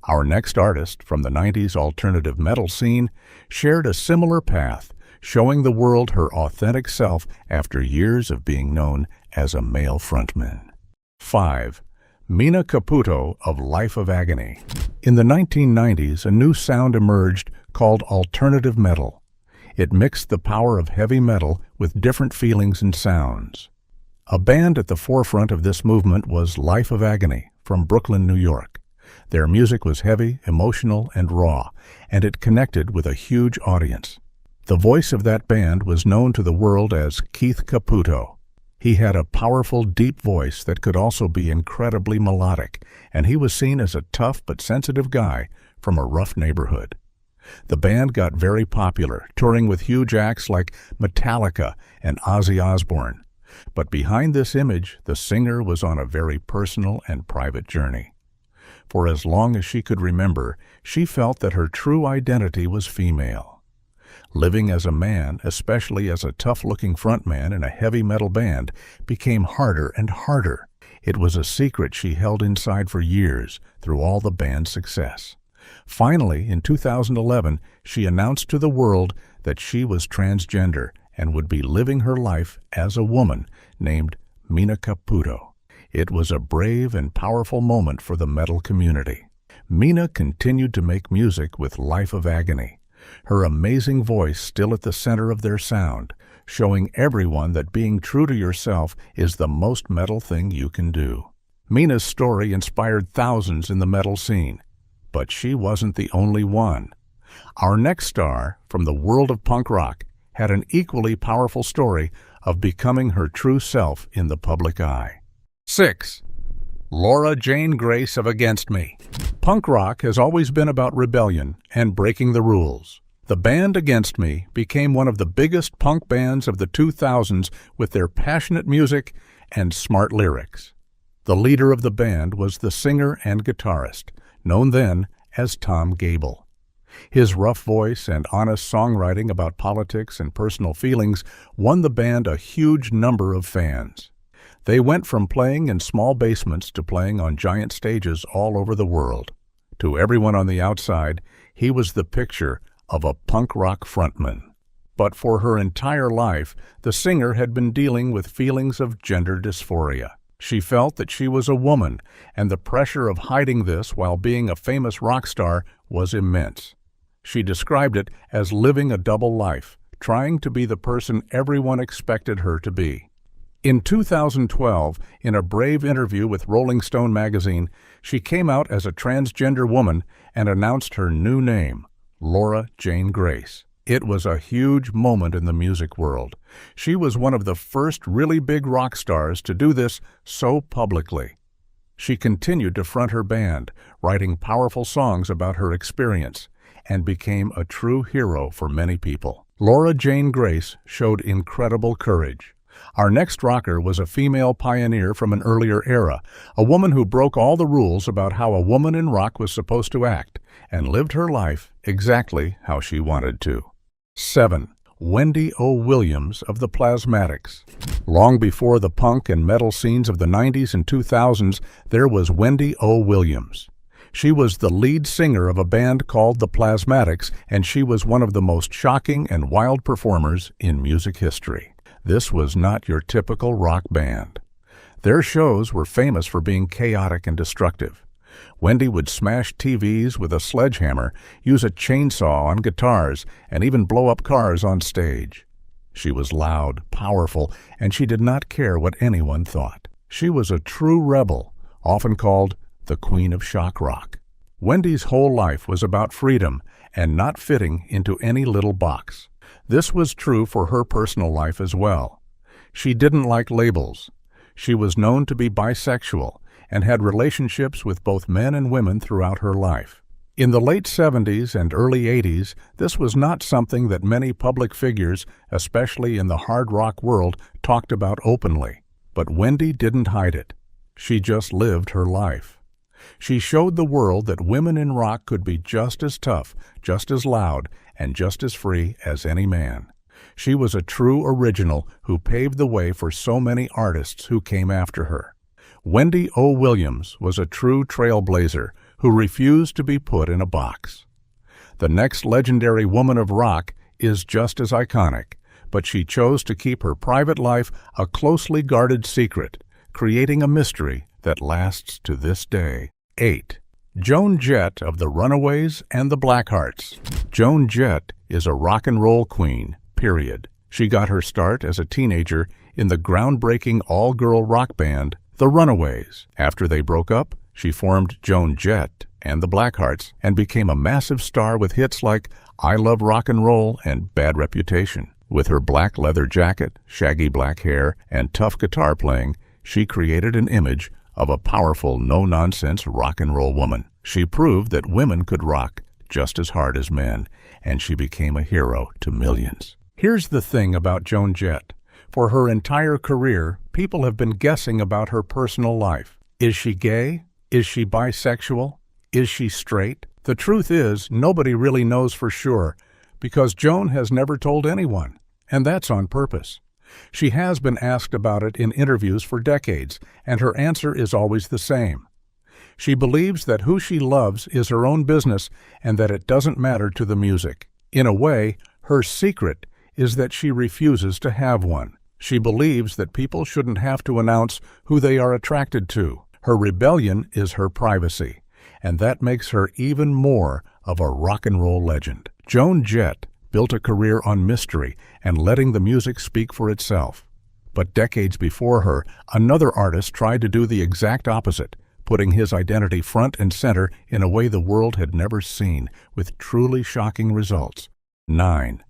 Our next artist from the 90s alternative metal scene shared a similar path, showing the world her authentic self after years of being known as a male frontman. 5. Mina Caputo of Life of Agony. In the 1990s, a new sound emerged called alternative metal. It mixed the power of heavy metal with different feelings and sounds. A band at the forefront of this movement was Life of Agony from Brooklyn, New York. Their music was heavy, emotional, and raw, and it connected with a huge audience. The voice of that band was known to the world as Keith Caputo. He had a powerful, deep voice that could also be incredibly melodic, and he was seen as a tough but sensitive guy from a rough neighborhood. The band got very popular, touring with huge acts like Metallica and Ozzy Osbourne. But behind this image, the singer was on a very personal and private journey. For as long as she could remember, she felt that her true identity was female. Living as a man, especially as a tough-looking frontman in a heavy metal band, became harder and harder. It was a secret she held inside for years through all the band's success. Finally, in 2011, she announced to the world that she was transgender and would be living her life as a woman named Mina Caputo. It was a brave and powerful moment for the metal community. Mina continued to make music with Life of Agony, her amazing voice still at the center of their sound, showing everyone that being true to yourself is the most metal thing you can do. Mina's story inspired thousands in the metal scene, but she wasn't the only one. Our next star from the world of punk rock had an equally powerful story of becoming her true self in the public eye. 6. Laura Jane Grace of Against Me. Punk rock has always been about rebellion and breaking the rules. The band Against Me became one of the biggest punk bands of the 2000s with their passionate music and smart lyrics. The leader of the band was the singer and guitarist, known then as Tom Gable. His rough voice and honest songwriting about politics and personal feelings won the band a huge number of fans. They went from playing in small basements to playing on giant stages all over the world. To everyone on the outside, he was the picture of a punk rock frontman. But for her entire life, the singer had been dealing with feelings of gender dysphoria. She felt that she was a woman, and the pressure of hiding this while being a famous rock star was immense. She described it as living a double life, trying to be the person everyone expected her to be. In 2012, in a brave interview with Rolling Stone magazine, she came out as a transgender woman and announced her new name, Laura Jane Grace. It was a huge moment in the music world. She was one of the first really big rock stars to do this so publicly. She continued to front her band, writing powerful songs about her experience, and became a true hero for many people. Laura Jane Grace showed incredible courage. Our next rocker was a female pioneer from an earlier era, a woman who broke all the rules about how a woman in rock was supposed to act and lived her life exactly how she wanted to. 7. Wendy O. Williams of the Plasmatics. Long before the punk and metal scenes of the 90s and 2000s, there was Wendy O. Williams. She was the lead singer of a band called the Plasmatics, and she was one of the most shocking and wild performers in music history. This was not your typical rock band. Their shows were famous for being chaotic and destructive. Wendy would smash TVs with a sledgehammer, use a chainsaw on guitars, and even blow up cars on stage. She was loud, powerful, and she did not care what anyone thought. She was a true rebel, often called the Queen of Shock Rock. Wendy's whole life was about freedom and not fitting into any little box. This was true for her personal life as well. She didn't like labels. She was known to be bisexual and had relationships with both men and women throughout her life. In the late 70s and early 80s, this was not something that many public figures, especially in the hard rock world, talked about openly. But Wendy didn't hide it. She just lived her life. She showed the world that women in rock could be just as tough, just as loud, and just as free as any man. She was a true original who paved the way for so many artists who came after her. Wendy O. Williams was a true trailblazer who refused to be put in a box. The next legendary woman of rock is just as iconic, but she chose to keep her private life a closely guarded secret, creating a mystery that lasts to this day. 8. Joan Jett of the Runaways and the Blackhearts. Joan Jett is a rock and roll queen, period. She got her start as a teenager in the groundbreaking all-girl rock band, the Runaways. After they broke up, she formed Joan Jett and the Blackhearts and became a massive star with hits like I Love Rock and Roll and Bad Reputation. With her black leather jacket, shaggy black hair, and tough guitar playing, she created an image of a powerful, no-nonsense rock and roll woman. She proved that women could rock just as hard as men, and she became a hero to millions. Here's the thing about Joan Jett. For her entire career, people have been guessing about her personal life. Is she gay? Is she bisexual? Is she straight? The truth is, nobody really knows for sure, because Joan has never told anyone, and that's on purpose. She has been asked about it in interviews for decades, and her answer is always the same. She believes that who she loves is her own business and that it doesn't matter to the music. In a way, her secret is that she refuses to have one. She believes that people shouldn't have to announce who they are attracted to. Her rebellion is her privacy, and that makes her even more of a rock and roll legend. Joan Jett built a career on mystery and letting the music speak for itself. But decades before her, another artist tried to do the exact opposite, putting his identity front and center in a way the world had never seen, with truly shocking results. 9.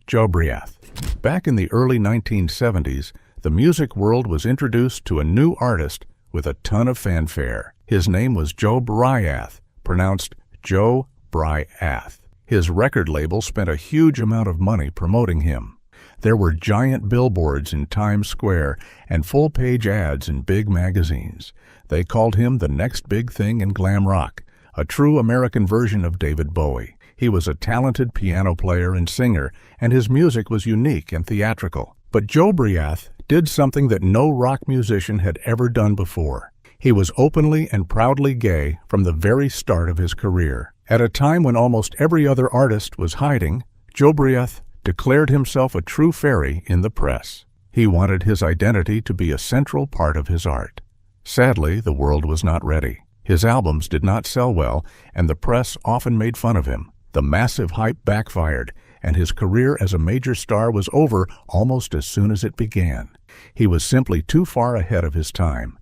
Jobriath. Back in the early 1970s, the music world was introduced to a new artist with a ton of fanfare. His name was Joe Briath, pronounced Joe Bry-ath. His record label spent a huge amount of money promoting him. There were giant billboards in Times Square and full-page ads in big magazines. They called him the next big thing in glam rock, a true American version of David Bowie. He was a talented piano player and singer, and his music was unique and theatrical. But Joe Briath did something that no rock musician had ever done before. He was openly and proudly gay from the very start of his career. At a time when almost every other artist was hiding, Joe Briath declared himself a true fairy in the press. He wanted his identity to be a central part of his art. Sadly, the world was not ready. His albums did not sell well, and the press often made fun of him. The massive hype backfired, and his career as a major star was over almost as soon as it began. He was simply too far ahead of his time.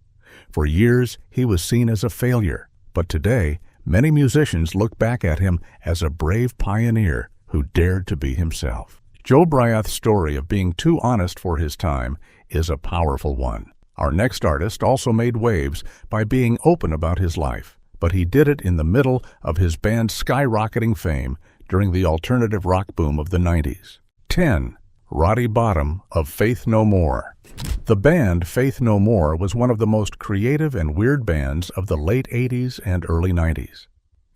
For years, he was seen as a failure, but today, many musicians look back at him as a brave pioneer who dared to be himself. Joe Briath's story of being too honest for his time is a powerful one. Our next artist also made waves by being open about his life, but he did it in the middle of his band's skyrocketing fame during the alternative rock boom of the 90s. 10. Roddy Bottum of Faith No More. The band Faith No More was one of the most creative and weird bands of the late 80s and early 90s.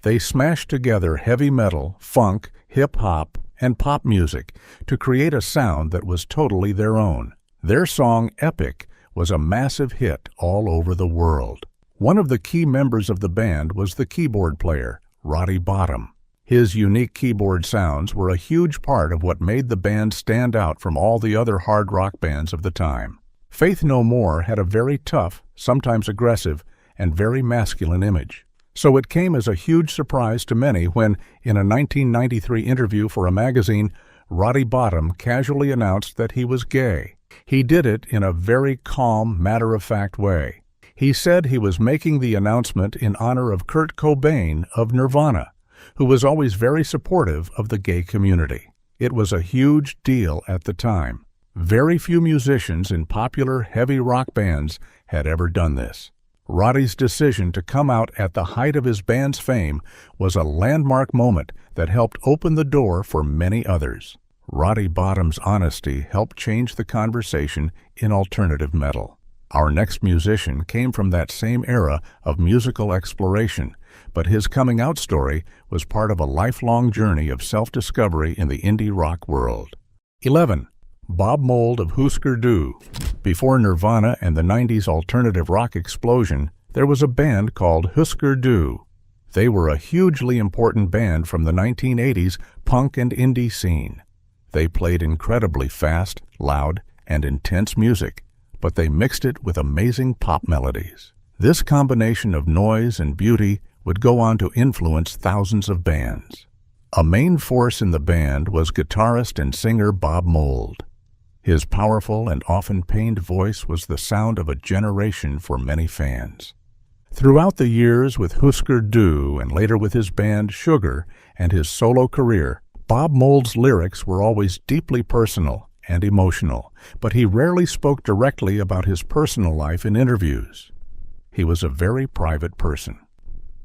They smashed together heavy metal, funk, hip-hop, and pop music to create a sound that was totally their own. Their song, Epic, was a massive hit all over the world. One of the key members of the band was the keyboard player, Roddy Bottum. His unique keyboard sounds were a huge part of what made the band stand out from all the other hard rock bands of the time. Faith No More had a very tough, sometimes aggressive, and very masculine image. So it came as a huge surprise to many when, in a 1993 interview for a magazine, Roddy Bottum casually announced that he was gay. He did it in a very calm, matter-of-fact way. He said he was making the announcement in honor of Kurt Cobain of Nirvana, who was always very supportive of the gay community. It was a huge deal at the time. Very few musicians in popular heavy rock bands had ever done this. Roddy's decision to come out at the height of his band's fame was a landmark moment that helped open the door for many others. Roddy Bottum's honesty helped change the conversation in alternative metal. Our next musician came from that same era of musical exploration, but his coming out story was part of a lifelong journey of self-discovery in the indie rock world. 11. Bob Mould of Husker Du. Before Nirvana and the 90s alternative rock explosion, there was a band called Husker Du. They were a hugely important band from the 1980s punk and indie scene. They played incredibly fast, loud, and intense music, but they mixed it with amazing pop melodies. This combination of noise and beauty would go on to influence thousands of bands. A main force in the band was guitarist and singer Bob Mould. His powerful and often pained voice was the sound of a generation for many fans. Throughout the years with Husker Du and later with his band Sugar and his solo career, Bob Mould's lyrics were always deeply personal and emotional, but he rarely spoke directly about his personal life in interviews. He was a very private person.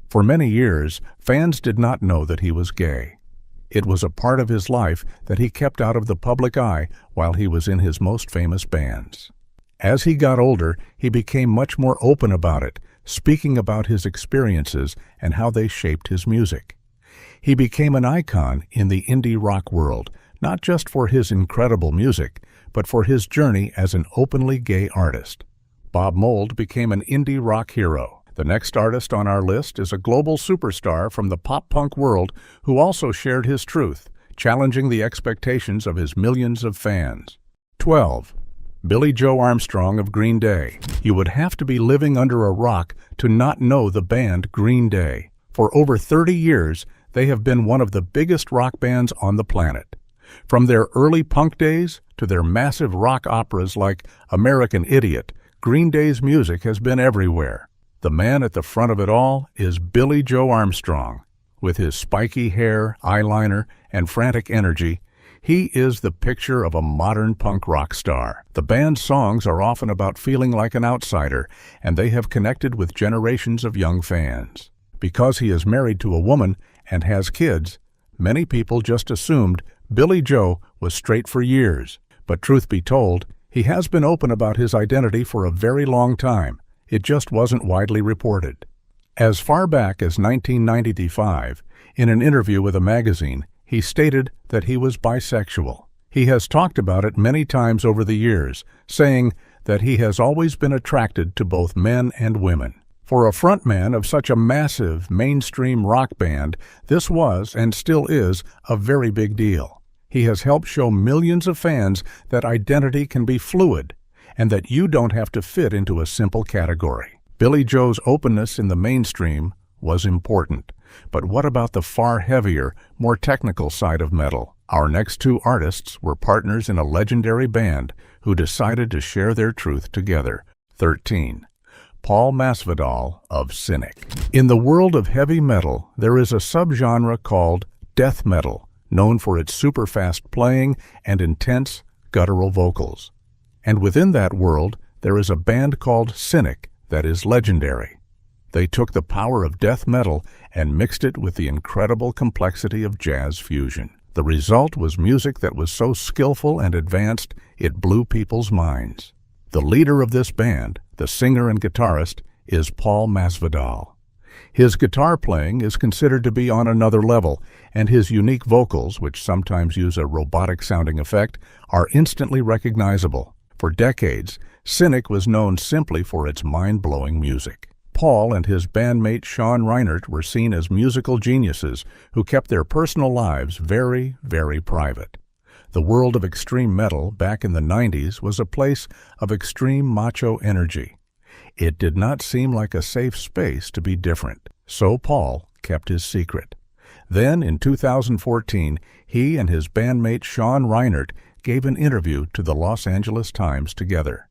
For many years, fans did not know that he was gay. It was a part of his life that he kept out of the public eye while he was in his most famous bands. As he got older, he became much more open about it, speaking about his experiences and how they shaped his music. He became an icon in the indie rock world, not just for his incredible music, but for his journey as an openly gay artist. Bob Mould became an indie rock hero. The next artist on our list is a global superstar from the pop-punk world who also shared his truth, challenging the expectations of his millions of fans. 12. Billie Joe Armstrong of Green Day. You would have to be living under a rock to not know the band Green Day. For over 30 years, they have been one of the biggest rock bands on the planet. From their early punk days to their massive rock operas like American Idiot, Green Day's music has been everywhere. The man at the front of it all is Billie Joe Armstrong. With his spiky hair, eyeliner, and frantic energy, he is the picture of a modern punk rock star. The band's songs are often about feeling like an outsider, and they have connected with generations of young fans. Because he is married to a woman and has kids, many people just assumed Billie Joe was straight for years. But truth be told, he has been open about his identity for a very long time. It just wasn't widely reported. As far back as 1995, in an interview with a magazine, he stated that he was bisexual. He has talked about it many times over the years, saying that he has always been attracted to both men and women. For a frontman of such a massive, mainstream rock band, this was, and still is, a very big deal. He has helped show millions of fans that identity can be fluid, and that you don't have to fit into a simple category. Billie Joe's openness in the mainstream was important. But what about the far heavier, more technical side of metal? Our next two artists were partners in a legendary band who decided to share their truth together. 13. Paul Masvidal of Cynic. In the world of heavy metal, there is a subgenre called death metal, known for its super fast playing and intense, guttural vocals. And within that world, there is a band called Cynic that is legendary. They took the power of death metal and mixed it with the incredible complexity of jazz fusion. The result was music that was so skillful and advanced it blew people's minds. The leader of this band, the singer and guitarist, is Paul Masvidal. His guitar playing is considered to be on another level, and his unique vocals, which sometimes use a robotic-sounding effect, are instantly recognizable. For decades, Cynic was known simply for its mind-blowing music. Paul and his bandmate Sean Reinert were seen as musical geniuses who kept their personal lives very, very private. The world of extreme metal back in the 90s was a place of extreme macho energy. It did not seem like a safe space to be different, so Paul kept his secret. Then, in 2014, he and his bandmate Sean Reinert gave an interview to the Los Angeles Times together.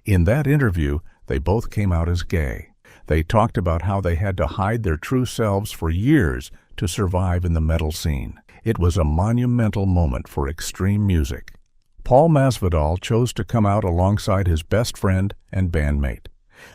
In that interview, they both came out as gay. They talked about how they had to hide their true selves for years to survive in the metal scene. It was a monumental moment for extreme music. Paul Masvidal chose to come out alongside his best friend and bandmate.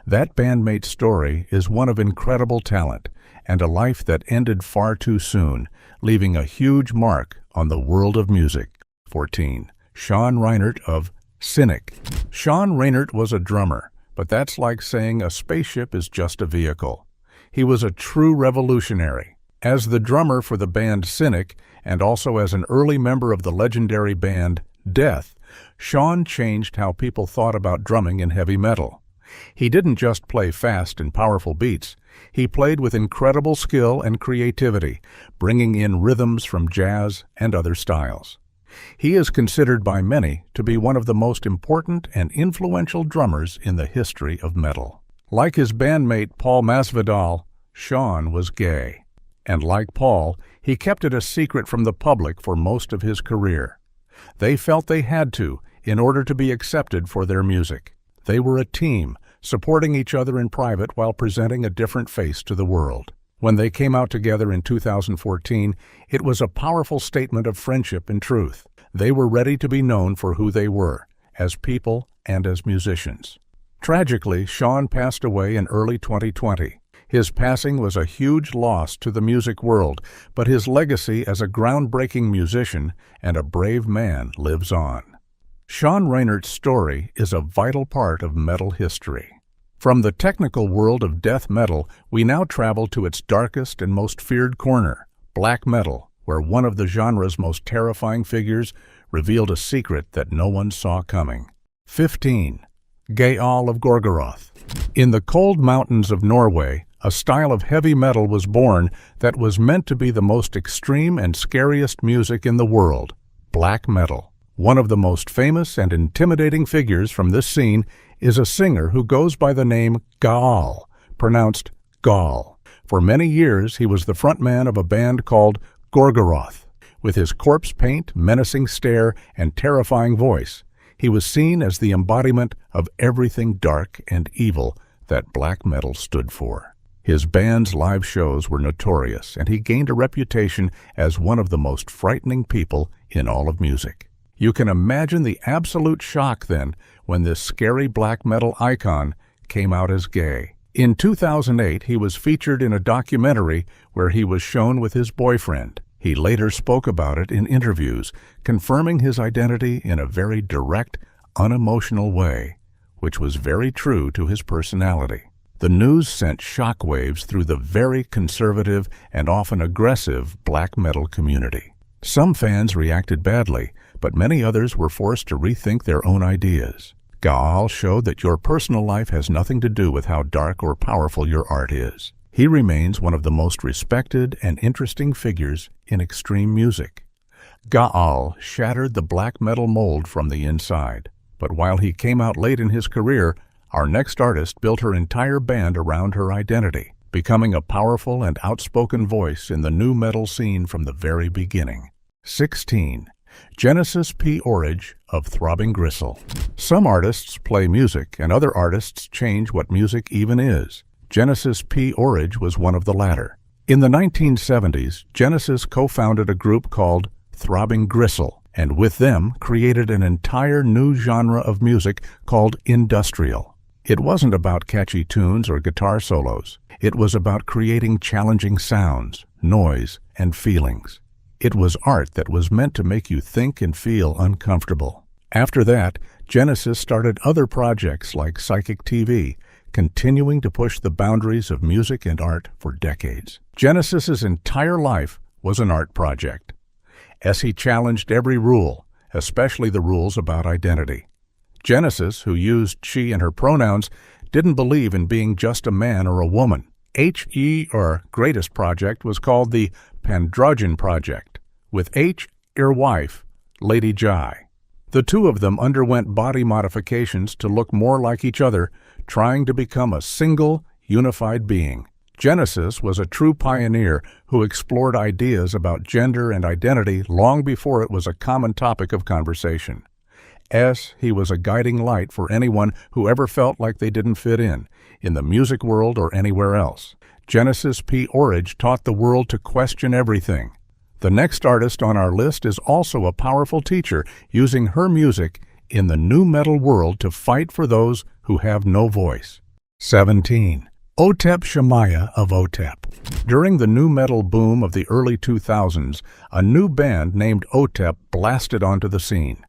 That bandmate's story is one of incredible talent and a life that ended far too soon, leaving a huge mark on the world of music. 14. Sean Reinert of Cynic. Sean Reinert was a drummer, but that's like saying a spaceship is just a vehicle. He was a true revolutionary. As the drummer for the band Cynic, and also as an early member of the legendary band Death, Sean changed how people thought about drumming in heavy metal. He didn't just play fast and powerful beats. He played with incredible skill and creativity, bringing in rhythms from jazz and other styles. He is considered by many to be one of the most important and influential drummers in the history of metal. Like his bandmate Paul Masvidal, Sean was gay. And like Paul, he kept it a secret from the public for most of his career. They felt they had to in order to be accepted for their music. They were a team, supporting each other in private while presenting a different face to the world. When they came out together in 2014, it was a powerful statement of friendship and truth. They were ready to be known for who they were, as people and as musicians. Tragically, Sean passed away in early 2020. His passing was a huge loss to the music world, but his legacy as a groundbreaking musician and a brave man lives on. Sean Reinert's story is a vital part of metal history. From the technical world of death metal, we now travel to its darkest and most feared corner, black metal, where one of the genre's most terrifying figures revealed a secret that no one saw coming. 15. Gaal of Gorgoroth. In the cold mountains of Norway, a style of heavy metal was born that was meant to be the most extreme and scariest music in the world, black metal. One of the most famous and intimidating figures from this scene is a singer who goes by the name Gaal, pronounced Gaal. For many years, he was the frontman of a band called Gorgoroth. With his corpse paint, menacing stare, and terrifying voice, he was seen as the embodiment of everything dark and evil that black metal stood for. His band's live shows were notorious, and he gained a reputation as one of the most frightening people in all of music. You can imagine the absolute shock then when this scary black metal icon came out as gay. In 2008, he was featured in a documentary where he was shown with his boyfriend. He later spoke about it in interviews, confirming his identity in a very direct, unemotional way, which was very true to his personality. The news sent shockwaves through the very conservative and often aggressive black metal community. Some fans reacted badly, but many others were forced to rethink their own ideas. Gaal showed that your personal life has nothing to do with how dark or powerful your art is. He remains one of the most respected and interesting figures in extreme music. Gaal shattered the black metal mold from the inside, but while he came out late in his career, our next artist built her entire band around her identity, becoming a powerful and outspoken voice in the nu metal scene from the very beginning. 16. Genesis P. Orridge of Throbbing Gristle. Some artists play music and other artists change what music even is. Genesis P. Orridge was one of the latter. In the 1970s, Genesis co-founded a group called Throbbing Gristle, and with them created an entire new genre of music called industrial. It wasn't about catchy tunes or guitar solos. It was about creating challenging sounds, noise, and feelings. It was art that was meant to make you think and feel uncomfortable. After that, Genesis started other projects like Psychic TV, continuing to push the boundaries of music and art for decades. Genesis's entire life was an art project, as he challenged every rule, especially the rules about identity. Genesis, who used she and her pronouns, didn't believe in being just a man or a woman. H.E. or greatest project was called the Pandrogen Project, with H. her wife, Lady Jai. The two of them underwent body modifications to look more like each other, trying to become a single, unified being. Genesis was a true pioneer who explored ideas about gender and identity long before it was a common topic of conversation. He was a guiding light for anyone who ever felt like they didn't fit in the music world or anywhere else. Genesis P. Orridge taught the world to question everything. The next artist on our list is also a powerful teacher, using her music in the nu metal world to fight for those who have no voice. 17. Otep Shamaya of Otep. During the nu metal boom of the early 2000s, a new band named Otep blasted onto the scene.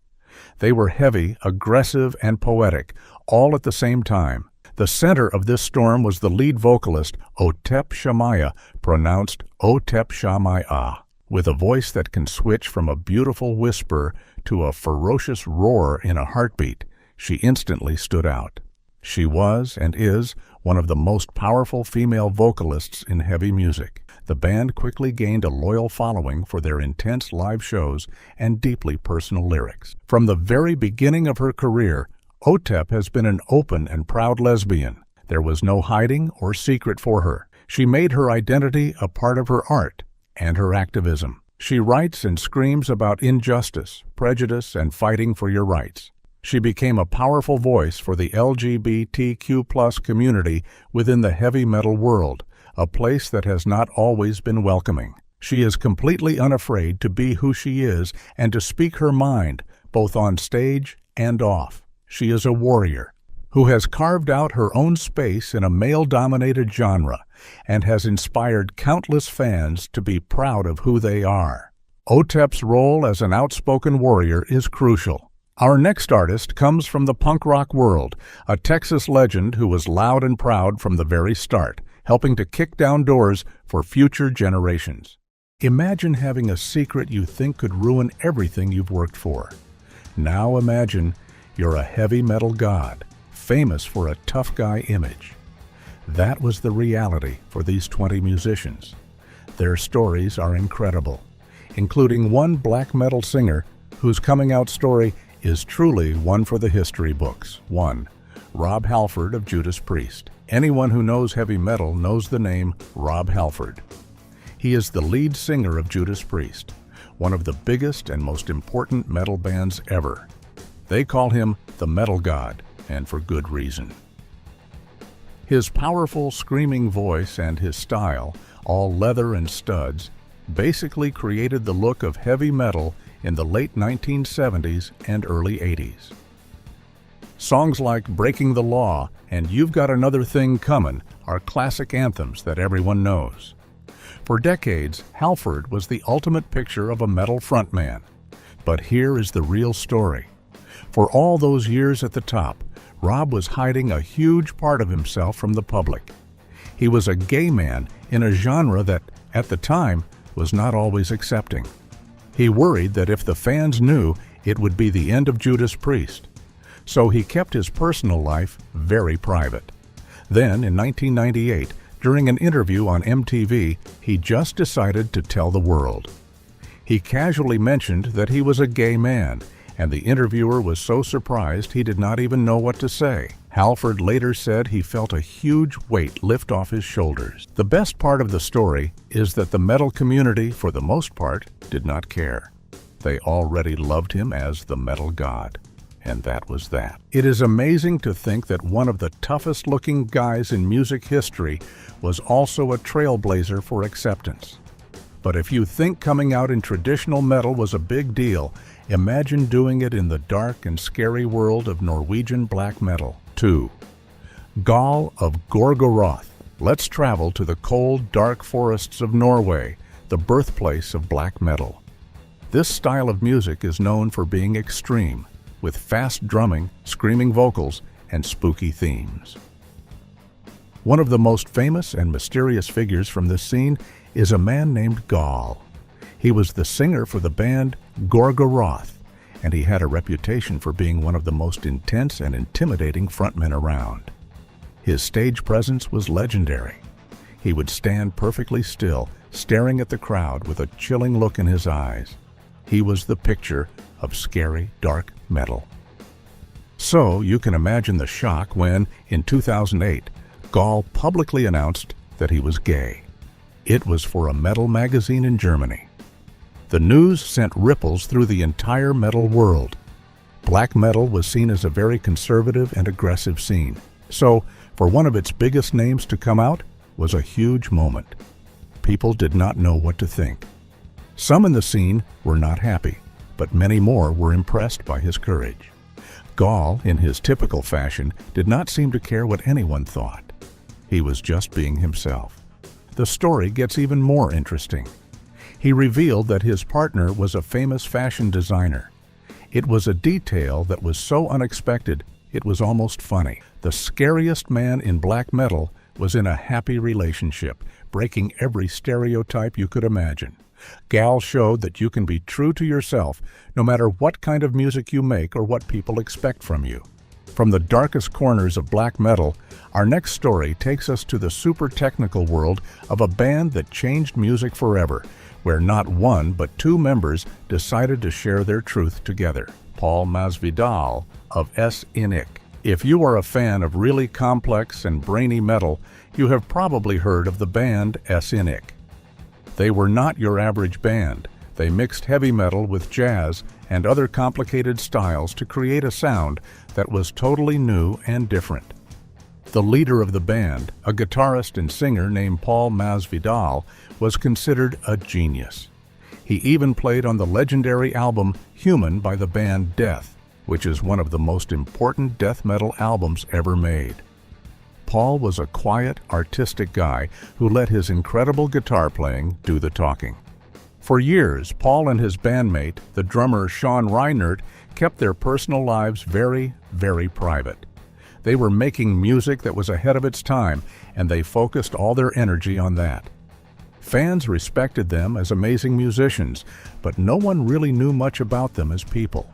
They were heavy, aggressive, and poetic, all at the same time. The center of this storm was the lead vocalist, Otep Shamaya, pronounced Otep Shamaya. With a voice that can switch from a beautiful whisper to a ferocious roar in a heartbeat, she instantly stood out. She was, and is, one of the most powerful female vocalists in heavy music. The band quickly gained a loyal following for their intense live shows and deeply personal lyrics. From the very beginning of her career, Otep has been an open and proud lesbian. There was no hiding or secret for her. She made her identity a part of her art and her activism. She writes and screams about injustice, prejudice, and fighting for your rights. She became a powerful voice for the LGBTQ+ community within the heavy metal world, a place that has not always been welcoming. She is completely unafraid to be who she is and to speak her mind, both on stage and off. She is a warrior who has carved out her own space in a male-dominated genre and has inspired countless fans to be proud of who they are. Otep's role as an outspoken warrior is crucial. Our next artist comes from the punk rock world, a Texas legend who was loud and proud from the very start, helping to kick down doors for future generations. Imagine having a secret you think could ruin everything you've worked for. Now imagine you're a heavy metal god, famous for a tough guy image. That was the reality for these 20 musicians. Their stories are incredible, including one black metal singer whose coming out story is truly one for the history books. 1. Rob Halford of Judas Priest. Anyone who knows heavy metal knows the name Rob Halford. He is the lead singer of Judas Priest, one of the biggest and most important metal bands ever. They call him the Metal God, and for good reason. His powerful, screaming voice and his style, all leather and studs, basically created the look of heavy metal in the late 1970s and early 80s. Songs like Breaking the Law and You've Got Another Thing Comin' are classic anthems that everyone knows. For decades, Halford was the ultimate picture of a metal frontman. But here is the real story. For all those years at the top, Rob was hiding a huge part of himself from the public. He was a gay man in a genre that, at the time, was not always accepting. He worried that if the fans knew, it would be the end of Judas Priest. So he kept his personal life very private. Then, in 1998, during an interview on MTV, he just decided to tell the world. He casually mentioned that he was a gay man, and the interviewer was so surprised he did not even know what to say. Halford later said he felt a huge weight lift off his shoulders. The best part of the story is that the metal community, for the most part, did not care. They already loved him as the Metal God, and that was that. It is amazing to think that one of the toughest-looking guys in music history was also a trailblazer for acceptance. But if you think coming out in traditional metal was a big deal, imagine doing it in the dark and scary world of Norwegian black metal. 2. Gall of Gorgoroth. Let's travel to the cold, dark forests of Norway, the birthplace of black metal. This style of music is known for being extreme, with fast drumming, screaming vocals, and spooky themes. One of the most famous and mysterious figures from this scene is a man named Gaul. He was the singer for the band Gorgoroth, and he had a reputation for being one of the most intense and intimidating frontmen around. His stage presence was legendary. He would stand perfectly still, staring at the crowd with a chilling look in his eyes. He was the picture of scary, dark metal. So you can imagine the shock when, in 2008, Gaul publicly announced that he was gay. It was for a metal magazine in Germany. The news sent ripples through the entire metal world. Black metal was seen as a very conservative and aggressive scene. So, for one of its biggest names to come out was a huge moment. People did not know what to think. Some in the scene were not happy, but many more were impressed by his courage. Gaul, in his typical fashion, did not seem to care what anyone thought. He was just being himself. The story gets even more interesting. He revealed that his partner was a famous fashion designer. It was a detail that was so unexpected, it was almost funny. The scariest man in black metal was in a happy relationship, breaking every stereotype you could imagine. Gaul showed that you can be true to yourself no matter what kind of music you make or what people expect from you. From the darkest corners of black metal, our next story takes us to the super technical world of a band that changed music forever, where not one but two members decided to share their truth together. Paul Masvidal of S. Inc. If you are a fan of really complex and brainy metal, you have probably heard of the band S. Inc. They were not your average band. They mixed heavy metal with jazz and other complicated styles to create a sound that was totally new and different. The leader of the band, a guitarist and singer named Paul Masvidal, was considered a genius. He even played on the legendary album Human by the band Death, which is one of the most important death metal albums ever made. Paul was a quiet, artistic guy who let his incredible guitar playing do the talking. For years, Paul and his bandmate, the drummer Sean Reinert, kept their personal lives very, very private. They were making music that was ahead of its time, and they focused all their energy on that. Fans respected them as amazing musicians, but no one really knew much about them as people.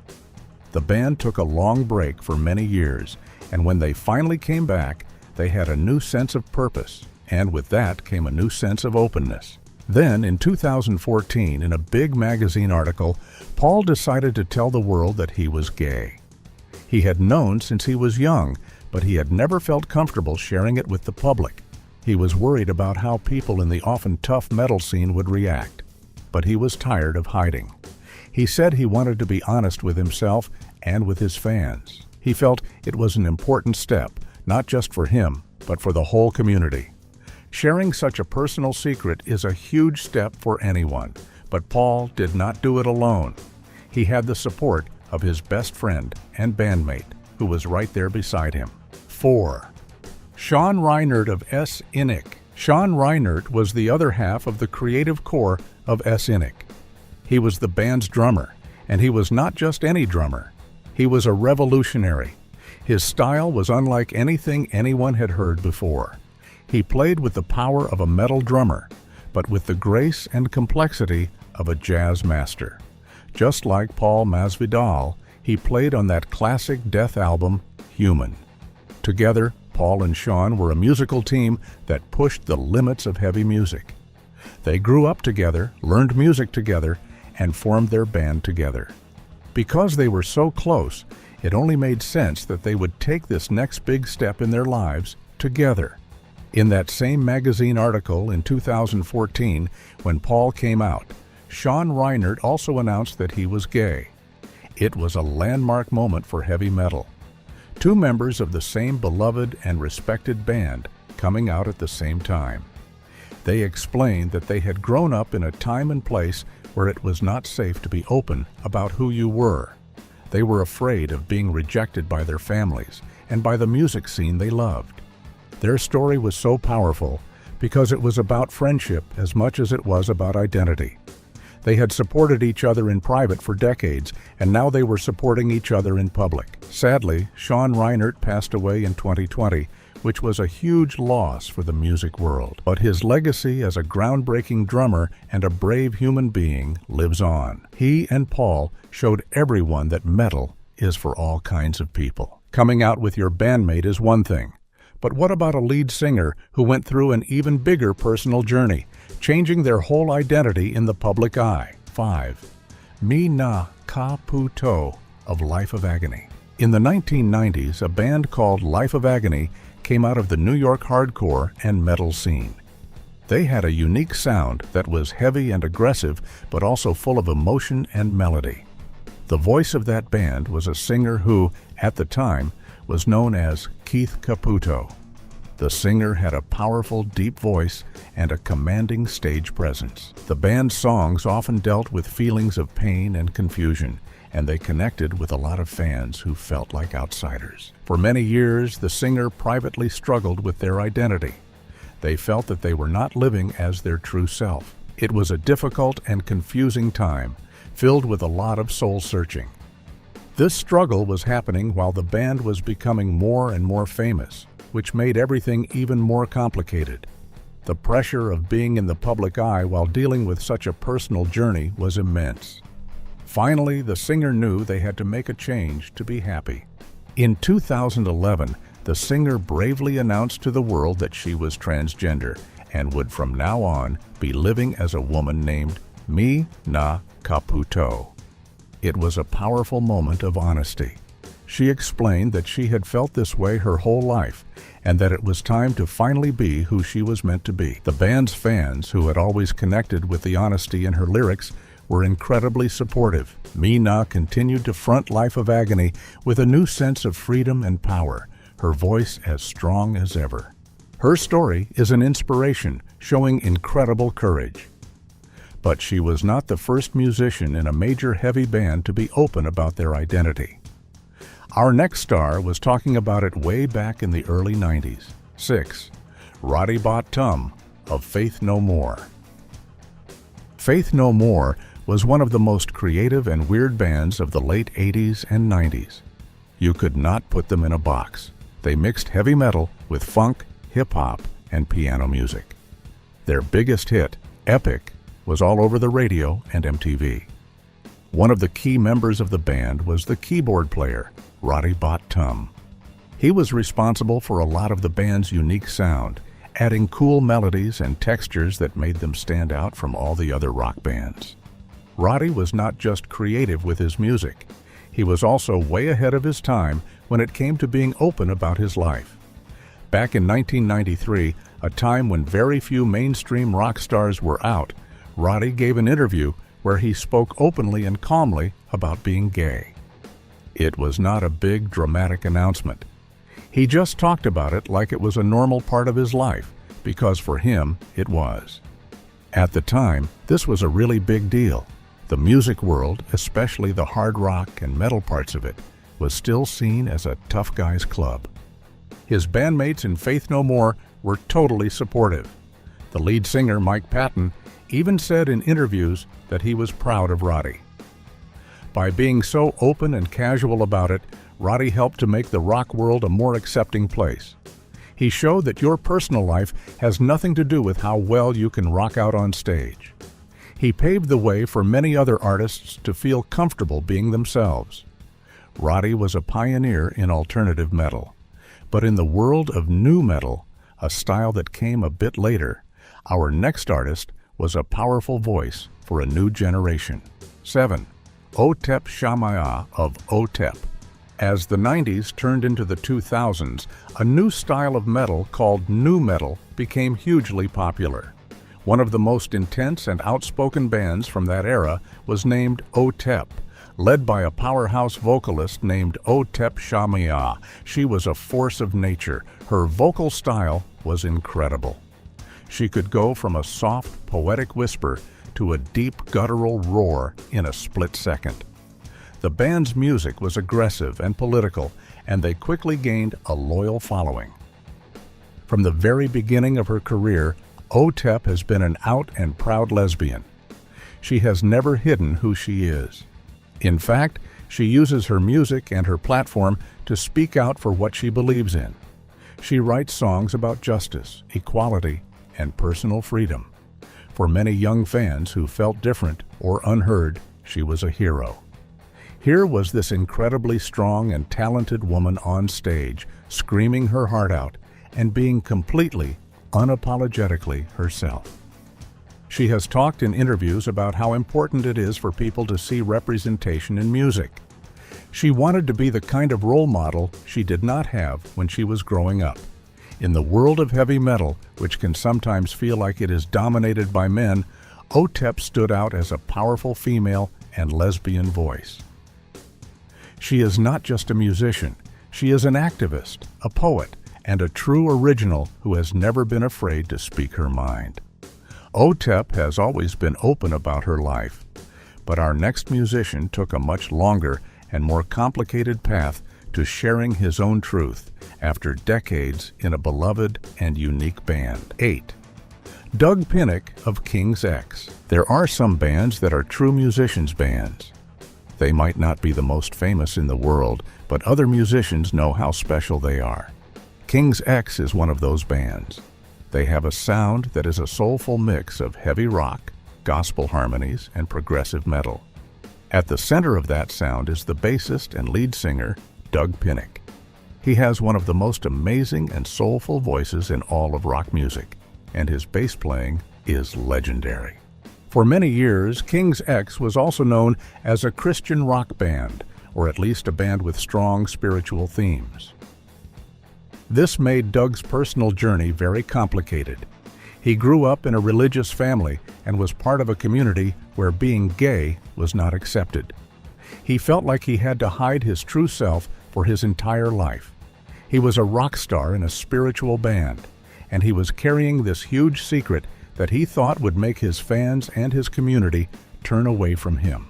The band took a long break for many years, and when they finally came back, they had a new sense of purpose, and with that came a new sense of openness. Then, in 2014, in a big magazine article, Paul decided to tell the world that he was gay. He had known since he was young, but he had never felt comfortable sharing it with the public. He was worried about how people in the often tough metal scene would react, but he was tired of hiding. He said he wanted to be honest with himself and with his fans. He felt it was an important step, not just for him, but for the whole community. Sharing such a personal secret is a huge step for anyone, but Paul did not do it alone. He had the support of his best friend and bandmate, who was right there beside him. 4. Sean Reinert of S. Inc. Sean Reinert was the other half of the creative core of S. Inc. He was the band's drummer, and he was not just any drummer. He was a revolutionary. His style was unlike anything anyone had heard before. He played with the power of a metal drummer, but with the grace and complexity of a jazz master. Just like Paul Masvidal, he played on that classic Death album, Human. Together, Paul and Sean were a musical team that pushed the limits of heavy music. They grew up together, learned music together, and formed their band together. Because they were so close, it only made sense that they would take this next big step in their lives together. In that same magazine article in 2014, when Paul came out, Sean Reinert also announced that he was gay. It was a landmark moment for heavy metal. Two members of the same beloved and respected band coming out at the same time. They explained that they had grown up in a time and place where it was not safe to be open about who you were. They were afraid of being rejected by their families and by the music scene they loved. Their story was so powerful because it was about friendship as much as it was about identity. They had supported each other in private for decades, and now they were supporting each other in public. Sadly, Sean Reinert passed away in 2020, which was a huge loss for the music world. But his legacy as a groundbreaking drummer and a brave human being lives on. He and Paul showed everyone that metal is for all kinds of people. Coming out with your bandmate is one thing, but what about a lead singer who went through an even bigger personal journey, changing their whole identity in the public eye? 5. Mi Na Ka Pu To of Life of Agony. In the 1990s, a band called Life of Agony came out of the New York hardcore and metal scene. They had a unique sound that was heavy and aggressive, but also full of emotion and melody. The voice of that band was a singer who, at the time, was known as Keith Caputo. The singer had a powerful, deep voice and a commanding stage presence. The band's songs often dealt with feelings of pain and confusion, and they connected with a lot of fans who felt like outsiders. For many years, the singer privately struggled with their identity. They felt that they were not living as their true self. It was a difficult and confusing time, filled with a lot of soul-searching. This struggle was happening while the band was becoming more and more famous, which made everything even more complicated. The pressure of being in the public eye while dealing with such a personal journey was immense. Finally, the singer knew they had to make a change to be happy. In 2011, the singer bravely announced to the world that she was transgender and would from now on be living as a woman named Mi Na Ka Pu To. It was a powerful moment of honesty. She explained that she had felt this way her whole life and that it was time to finally be who she was meant to be. The band's fans, who had always connected with the honesty in her lyrics, were incredibly supportive. Mi Na continued to front Life of Agony with a new sense of freedom and power, her voice as strong as ever. Her story is an inspiration, showing incredible courage. But she was not the first musician in a major heavy band to be open about their identity. Our next star was talking about it way back in the early 90s. 6. Roddy Bot Tum of Faith No More. Faith No More was one of the most creative and weird bands of the late 80s and 90s. You could not put them in a box. They mixed heavy metal with funk, hip-hop, and piano music. Their biggest hit, Epic, was all over the radio and MTV. One of the key members of the band was the keyboard player, Roddy Bot Tum. He was responsible for a lot of the band's unique sound, adding cool melodies and textures that made them stand out from all the other rock bands. Roddy was not just creative with his music. He was also way ahead of his time when it came to being open about his life. Back in 1993, a time when very few mainstream rock stars were out, Roddy gave an interview where he spoke openly and calmly about being gay. It was not a big, dramatic announcement. He just talked about it like it was a normal part of his life, because for him, it was. At the time, this was a really big deal. The music world, especially the hard rock and metal parts of it, was still seen as a tough guy's club. His bandmates in Faith No More were totally supportive. The lead singer, Mike Patton, even said in interviews that he was proud of Roddy. By being so open and casual about it, Roddy helped to make the rock world a more accepting place. He showed that your personal life has nothing to do with how well you can rock out on stage. He paved the way for many other artists to feel comfortable being themselves. Roddy was a pioneer in alternative metal. But in the world of nu metal, a style that came a bit later, our next artist was a powerful voice for a new generation. 7. Otep Shamaya of Otep. As the 90s turned into the 2000s, a new style of metal called nu metal became hugely popular. One of the most intense and outspoken bands from that era was named Otep, led by a powerhouse vocalist named Otep Shamaya. She was a force of nature. Her vocal style was incredible. She could go from a soft, poetic whisper to a deep, guttural roar in a split second. The band's music was aggressive and political, and they quickly gained a loyal following. From the very beginning of her career, Otep has been an out and proud lesbian. she has never hidden who she is. In fact, she uses her music and her platform to speak out for what she believes in. She writes songs about justice, equality, and personal freedom. For many young fans who felt different or unheard, she was a hero. Here was this incredibly strong and talented woman on stage, screaming her heart out and being completely, unapologetically herself. She has talked in interviews about how important it is for people to see representation in music. She wanted to be the kind of role model she did not have when she was growing up. In the world of heavy metal, which can sometimes feel like it is dominated by men, Otep stood out as a powerful female and lesbian voice. She is not just a musician, she is an activist, a poet, and a true original who has never been afraid to speak her mind. Otep has always been open about her life, but our next musician took a much longer and more complicated path to sharing his own truth after decades in a beloved and unique band. 8. Doug Pinnick of King's X. There are some bands that are true musicians' bands. They might not be the most famous in the world, but other musicians know how special they are. King's X is one of those bands. They have a sound that is a soulful mix of heavy rock, gospel harmonies, and progressive metal. At the center of that sound is the bassist and lead singer, Doug Pinnick. He has one of the most amazing and soulful voices in all of rock music, and his bass playing is legendary. For many years, King's X was also known as a Christian rock band, or at least a band with strong spiritual themes. This made Doug's personal journey very complicated. He grew up in a religious family and was part of a community where being gay was not accepted. He felt like he had to hide his true self for his entire life. He was a rock star in a spiritual band, and he was carrying this huge secret that he thought would make his fans and his community turn away from him.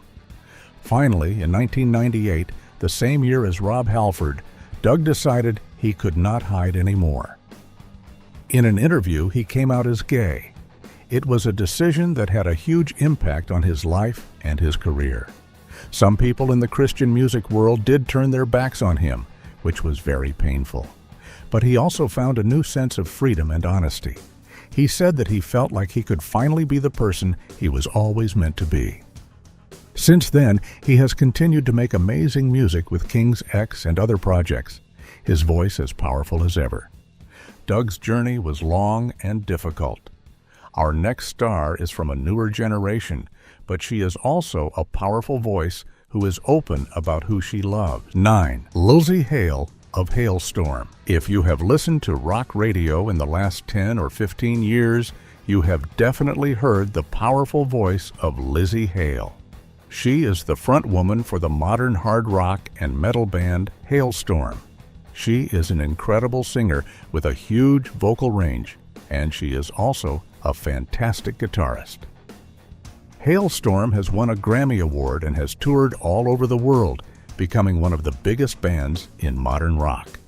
Finally, in 1998, the same year as Rob Halford, Doug decided he could not hide anymore. In an interview, he came out as gay. It was a decision that had a huge impact on his life and his career. Some people in the Christian music world did turn their backs on him, which was very painful. But he also found a new sense of freedom and honesty. He said that he felt like he could finally be the person he was always meant to be. Since then, he has continued to make amazing music with King's X and other projects, his voice as powerful as ever. Doug's journey was long and difficult. Our next star is from a newer generation, but she is also a powerful voice who is open about who she loves. 9. Lzzy Hale of Halestorm. If you have listened to rock radio in the last 10 or 15 years, you have definitely heard the powerful voice of Lzzy Hale. She is the front woman for the modern hard rock and metal band Halestorm. She is an incredible singer with a huge vocal range, and she is also a fantastic guitarist. Halestorm has won a Grammy Award and has toured all over the world, becoming one of the biggest bands in modern rock.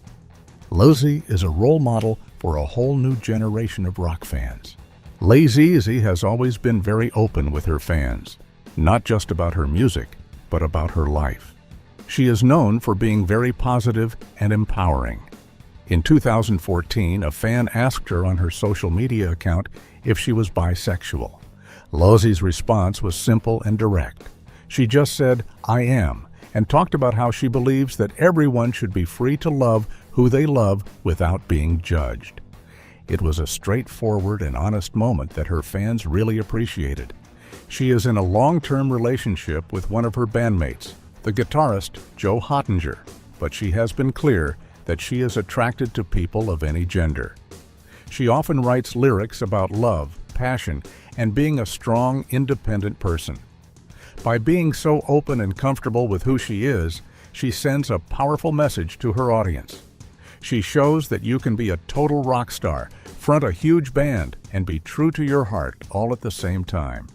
Lzzy is a role model for a whole new generation of rock fans. Lzzy has always been very open with her fans, not just about her music, but about her life. She is known for being very positive and empowering. In 2014, a fan asked her on her social media account if she was bisexual. Lzzy's response was simple and direct. She just said, "I am," and talked about how she believes that everyone should be free to love who they love without being judged. It was a straightforward and honest moment that her fans really appreciated. She is in a long-term relationship with one of her bandmates, the guitarist Joe Hottinger, but she has been clear that she is attracted to people of any gender. She often writes lyrics about love, passion, and being a strong, independent person. By being so open and comfortable with who she is, she sends a powerful message to her audience. She shows that you can be a total rock star, front a huge band, and be true to your heart all at the same time.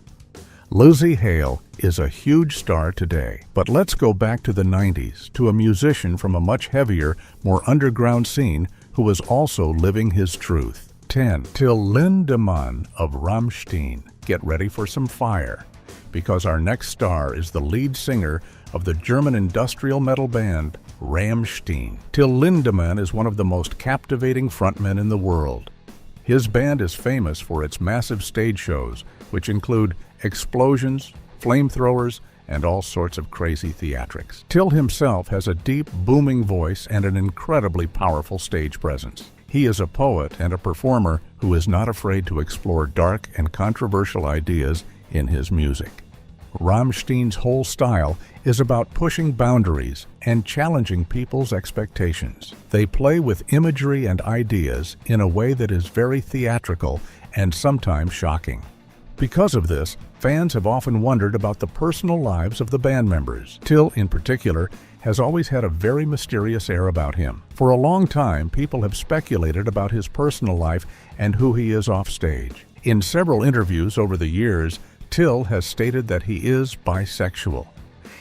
Lzzy Hale is a huge star today, but let's go back to the 90s to a musician from a much heavier, more underground scene who was also living his truth. 10. Till Lindemann of Rammstein. Get ready for some fire. because our next star is the lead singer of the German industrial metal band Rammstein. Till Lindemann is one of the most captivating frontmen in the world. His band is famous for its massive stage shows, which include explosions, flamethrowers, and all sorts of crazy theatrics. Till himself has a deep, booming voice and an incredibly powerful stage presence. He is a poet and a performer who is not afraid to explore dark and controversial ideas in his music. Rammstein's whole style is about pushing boundaries and challenging people's expectations. They play with imagery and ideas in a way that is very theatrical and sometimes shocking. Because of this, fans have often wondered about the personal lives of the band members. Till, in particular, has always had a very mysterious air about him. For a long time, people have speculated about his personal life and who he is off stage. In several interviews over the years, Till has stated that he is bisexual.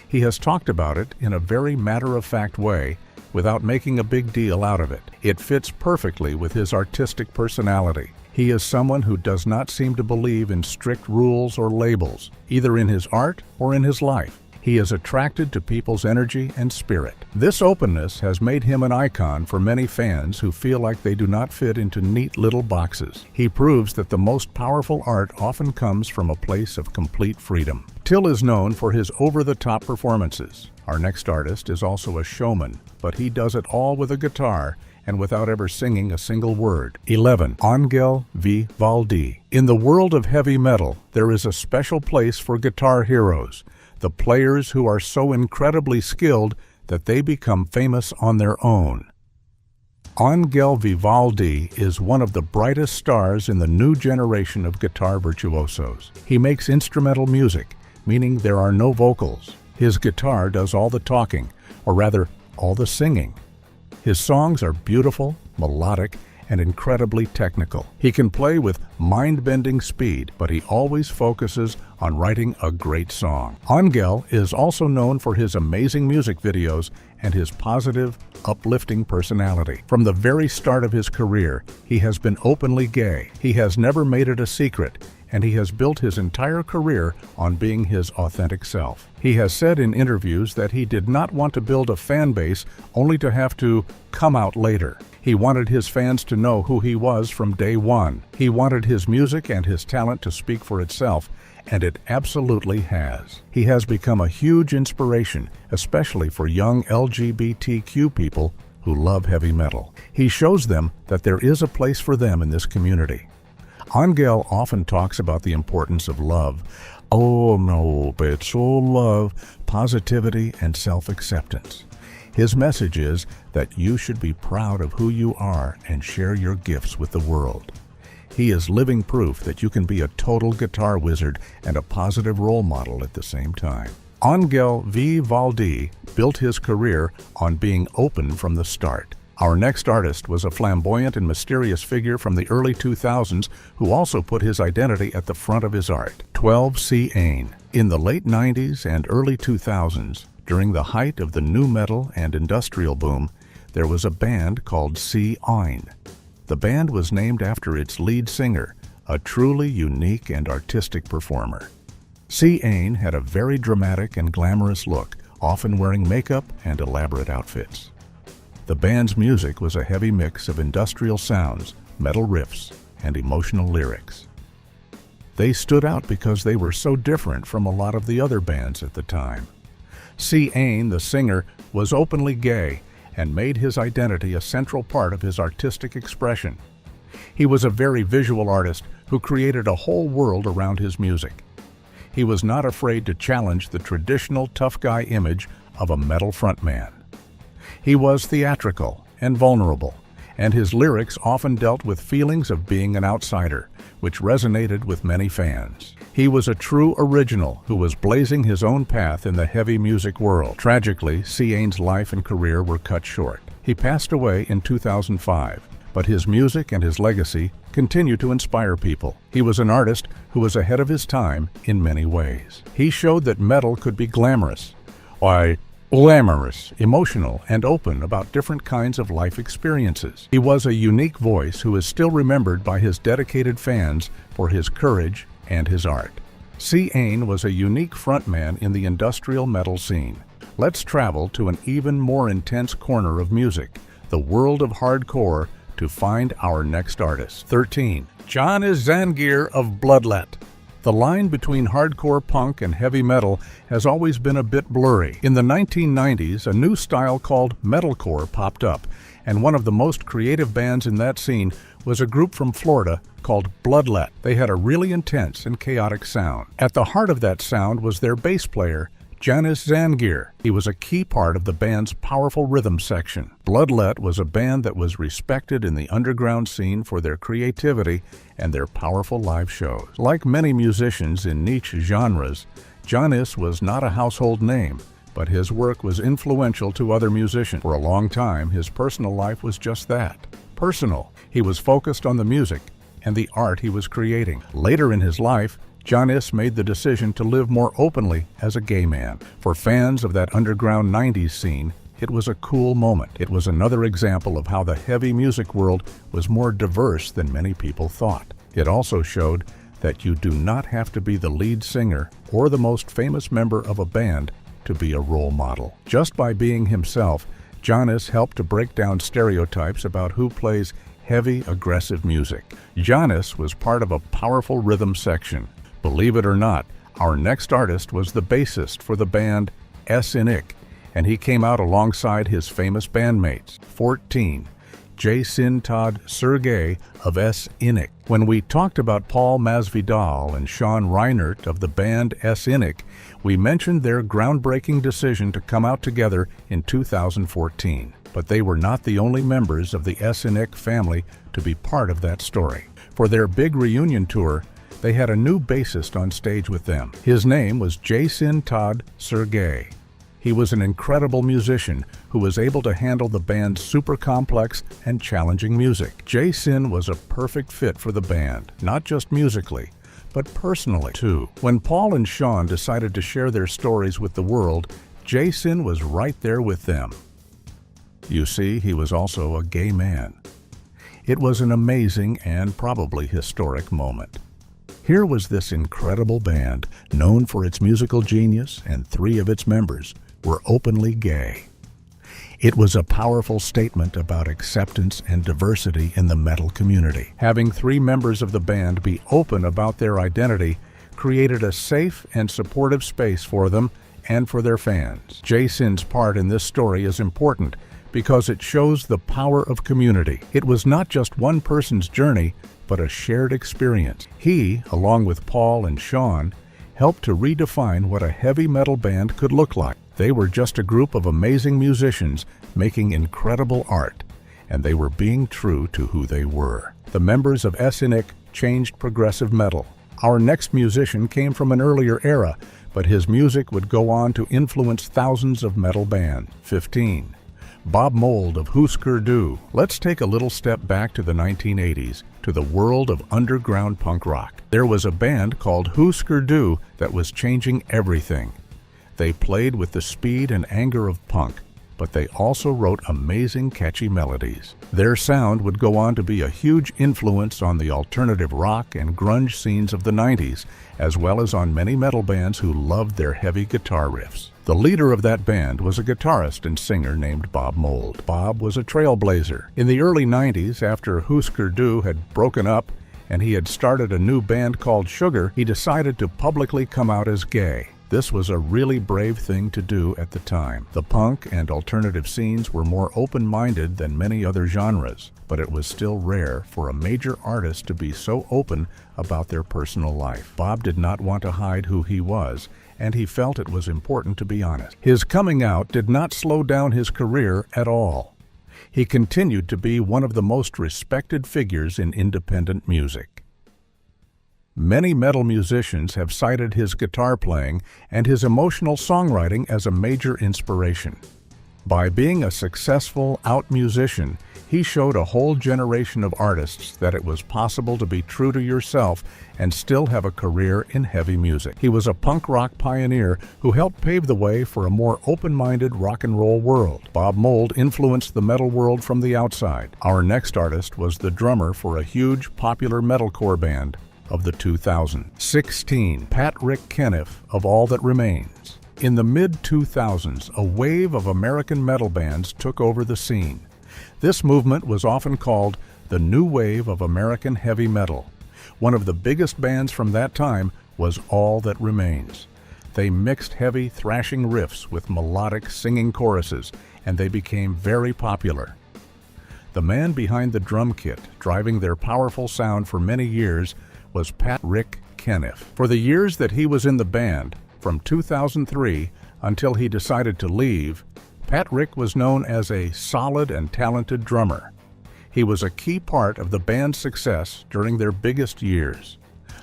He has talked about it in a very matter-of-fact way, without making a big deal out of it. It fits perfectly with his artistic personality. He is someone who does not seem to believe in strict rules or labels, either in his art or in his life. He is attracted to people's energy and spirit. This openness has made him an icon for many fans who feel like they do not fit into neat little boxes. He proves that the most powerful art often comes from a place of complete freedom. Till is known for his over-the-top performances. Our next artist is also a showman, but he does it all with a guitar and without ever singing a single word. 11. Angel Vivaldi. In the world of heavy metal, there is a special place for guitar heroes, the players who are so incredibly skilled that they become famous on their own. Angel Vivaldi is one of the brightest stars in the new generation of guitar virtuosos. He makes instrumental music, meaning there are no vocals. His guitar does all the talking, or rather, all the singing. His songs are beautiful, melodic, and incredibly technical. He can play with mind-bending speed, but he always focuses on writing a great song. Angel is also known for his amazing music videos and his positive, uplifting personality. From the very start of his career, he has been openly gay. He has never made it a secret, and he has built his entire career on being his authentic self. He has said in interviews that he did not want to build a fan base only to have to come out later. He wanted his fans to know who he was from day one. He wanted his music and his talent to speak for itself, and it absolutely has. He has become a huge inspiration, especially for young LGBTQ people who love heavy metal. He shows them that there is a place for them in this community. Angel often talks about the importance of love. Oh no, but so love, positivity, and self-acceptance. His message is that you should be proud of who you are and share your gifts with the world. He is living proof that you can be a total guitar wizard and a positive role model at the same time. Angel Vivaldi built his career on being open from the start. Our next artist was a flamboyant and mysterious figure from the early 2000s who also put his identity at the front of his art. 12 C-Ain. In the late 90s and early 2000s, during the height of the nu metal and industrial boom, there was a band called C-Ain. The band was named after its lead singer, a truly unique and artistic performer. C-Ain had a very dramatic and glamorous look, often wearing makeup and elaborate outfits. The band's music was a heavy mix of industrial sounds, metal riffs, and emotional lyrics. They stood out because they were so different from a lot of the other bands at the time. C-Ain, the singer, was openly gay and made his identity a central part of his artistic expression. He was a very visual artist who created a whole world around his music. He was not afraid to challenge the traditional tough guy image of a metal frontman. He was theatrical and vulnerable, and his lyrics often dealt with feelings of being an outsider, which resonated with many fans. He was a true original who was blazing his own path in the heavy music world. Tragically, C-Ain's life and career were cut short. He passed away in 2005, but his music and his legacy continue to inspire people. He was an artist who was ahead of his time in many ways. He showed that metal could be glamorous, emotional, and open about different kinds of life experiences. He was a unique voice who is still remembered by his dedicated fans for his courage and his art. C. Ain was a unique frontman in the industrial metal scene. Let's travel to an even more intense corner of music, the world of hardcore, to find our next artist. 13. Janis Zangir of Bloodlet. The line between hardcore punk and heavy metal has always been a bit blurry. In the 1990s, a new style called metalcore popped up, and one of the most creative bands in that scene was a group from Florida called Bloodlet. They had a really intense and chaotic sound. At the heart of that sound was their bass player, Janis Zangir. He was a key part of the band's powerful rhythm section. Bloodlet was a band that was respected in the underground scene for their creativity and their powerful live shows. Like many musicians in niche genres, Janis was not a household name, but his work was influential to other musicians. For a long time, his personal life was just that, personal. He was focused on the music and the art he was creating. Later in his life, Janis made the decision to live more openly as a gay man. For fans of that underground 90s scene, it was a cool moment. It was another example of how the heavy music world was more diverse than many people thought. It also showed that you do not have to be the lead singer or the most famous member of a band to be a role model. Just by being himself, Janis helped to break down stereotypes about who plays heavy, aggressive music. Janis was part of a powerful rhythm section. Believe it or not, our next artist was the bassist for the band S-Inik, and he came out alongside his famous bandmates. 14. Jason-Todd Sergey of S-Inik. When we talked about Paul Masvidal and Sean Reinert of the band S-Inik, we mentioned their groundbreaking decision to come out together in 2014. But they were not the only members of the S-Inik family to be part of that story. For their big reunion tour, they had a new bassist on stage with them. His name was Jason-Todd Sergey. He was an incredible musician who was able to handle the band's super complex and challenging music. Jason was a perfect fit for the band, not just musically, but personally too. When Paul and Sean decided to share their stories with the world, Jason was right there with them. You see, he was also a gay man. It was an amazing and probably historic moment. Here was this incredible band, known for its musical genius, and 3 of its members were openly gay. It was a powerful statement about acceptance and diversity in the metal community. Having 3 members of the band be open about their identity created a safe and supportive space for them and for their fans. Jason's part in this story is important because it shows the power of community. It was not just one person's journey, but a shared experience. He, along with Paul and Sean, helped to redefine what a heavy metal band could look like. They were just a group of amazing musicians making incredible art, and they were being true to who they were. The members of S-Inik changed progressive metal. Our next musician came from an earlier era, but his music would go on to influence thousands of metal bands. 15. Bob Mould of Husker Du. Let's take a little step back to the 1980s, to the world of underground punk rock. There was a band called Husker Du that was changing everything. They played with the speed and anger of punk, but they also wrote amazing, catchy melodies. Their sound would go on to be a huge influence on the alternative rock and grunge scenes of the 90s, as well as on many metal bands who loved their heavy guitar riffs. The leader of that band was a guitarist and singer named Bob Mould. Bob was a trailblazer. In the early 90s, after Husker Du had broken up and he had started a new band called Sugar, he decided to publicly come out as gay. This was a really brave thing to do at the time. The punk and alternative scenes were more open-minded than many other genres, but it was still rare for a major artist to be so open about their personal life. Bob did not want to hide who he was, and he felt it was important to be honest. His coming out did not slow down his career at all. He continued to be one of the most respected figures in independent music. Many metal musicians have cited his guitar playing and his emotional songwriting as a major inspiration. By being a successful out musician, he showed a whole generation of artists that it was possible to be true to yourself and still have a career in heavy music. He was a punk rock pioneer who helped pave the way for a more open-minded rock and roll world. Bob Mould influenced the metal world from the outside. Our next artist was the drummer for a huge popular metalcore band, of the 2000s. 16. Pat Rick Keniff of All That Remains. In the mid-2000s, a wave of American metal bands took over the scene. This movement was often called the new wave of American heavy metal. One of the biggest bands from that time was All That Remains. They mixed heavy, thrashing riffs with melodic, singing choruses, and they became very popular. The man behind the drum kit, driving their powerful sound for many years, was Pat Rick Keniff. For the years that he was in the band, from 2003 until he decided to leave, Pat Rick was known as a solid and talented drummer. He was a key part of the band's success during their biggest years.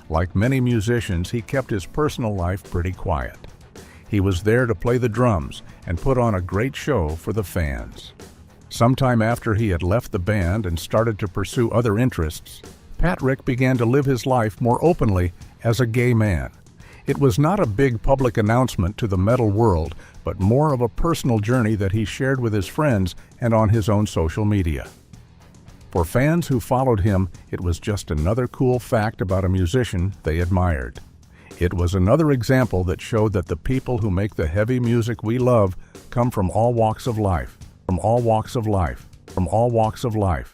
Like many musicians, he kept his personal life pretty quiet. He was there to play the drums and put on a great show for the fans. Sometime after he had left the band and started to pursue other interests, Pat Rick began to live his life more openly as a gay man. It was not a big public announcement to the metal world, but more of a personal journey that he shared with his friends and on his own social media. For fans who followed him, it was just another cool fact about a musician they admired. It was another example that showed that the people who make the heavy music we love come from all walks of life, from all walks of life, from all walks of life.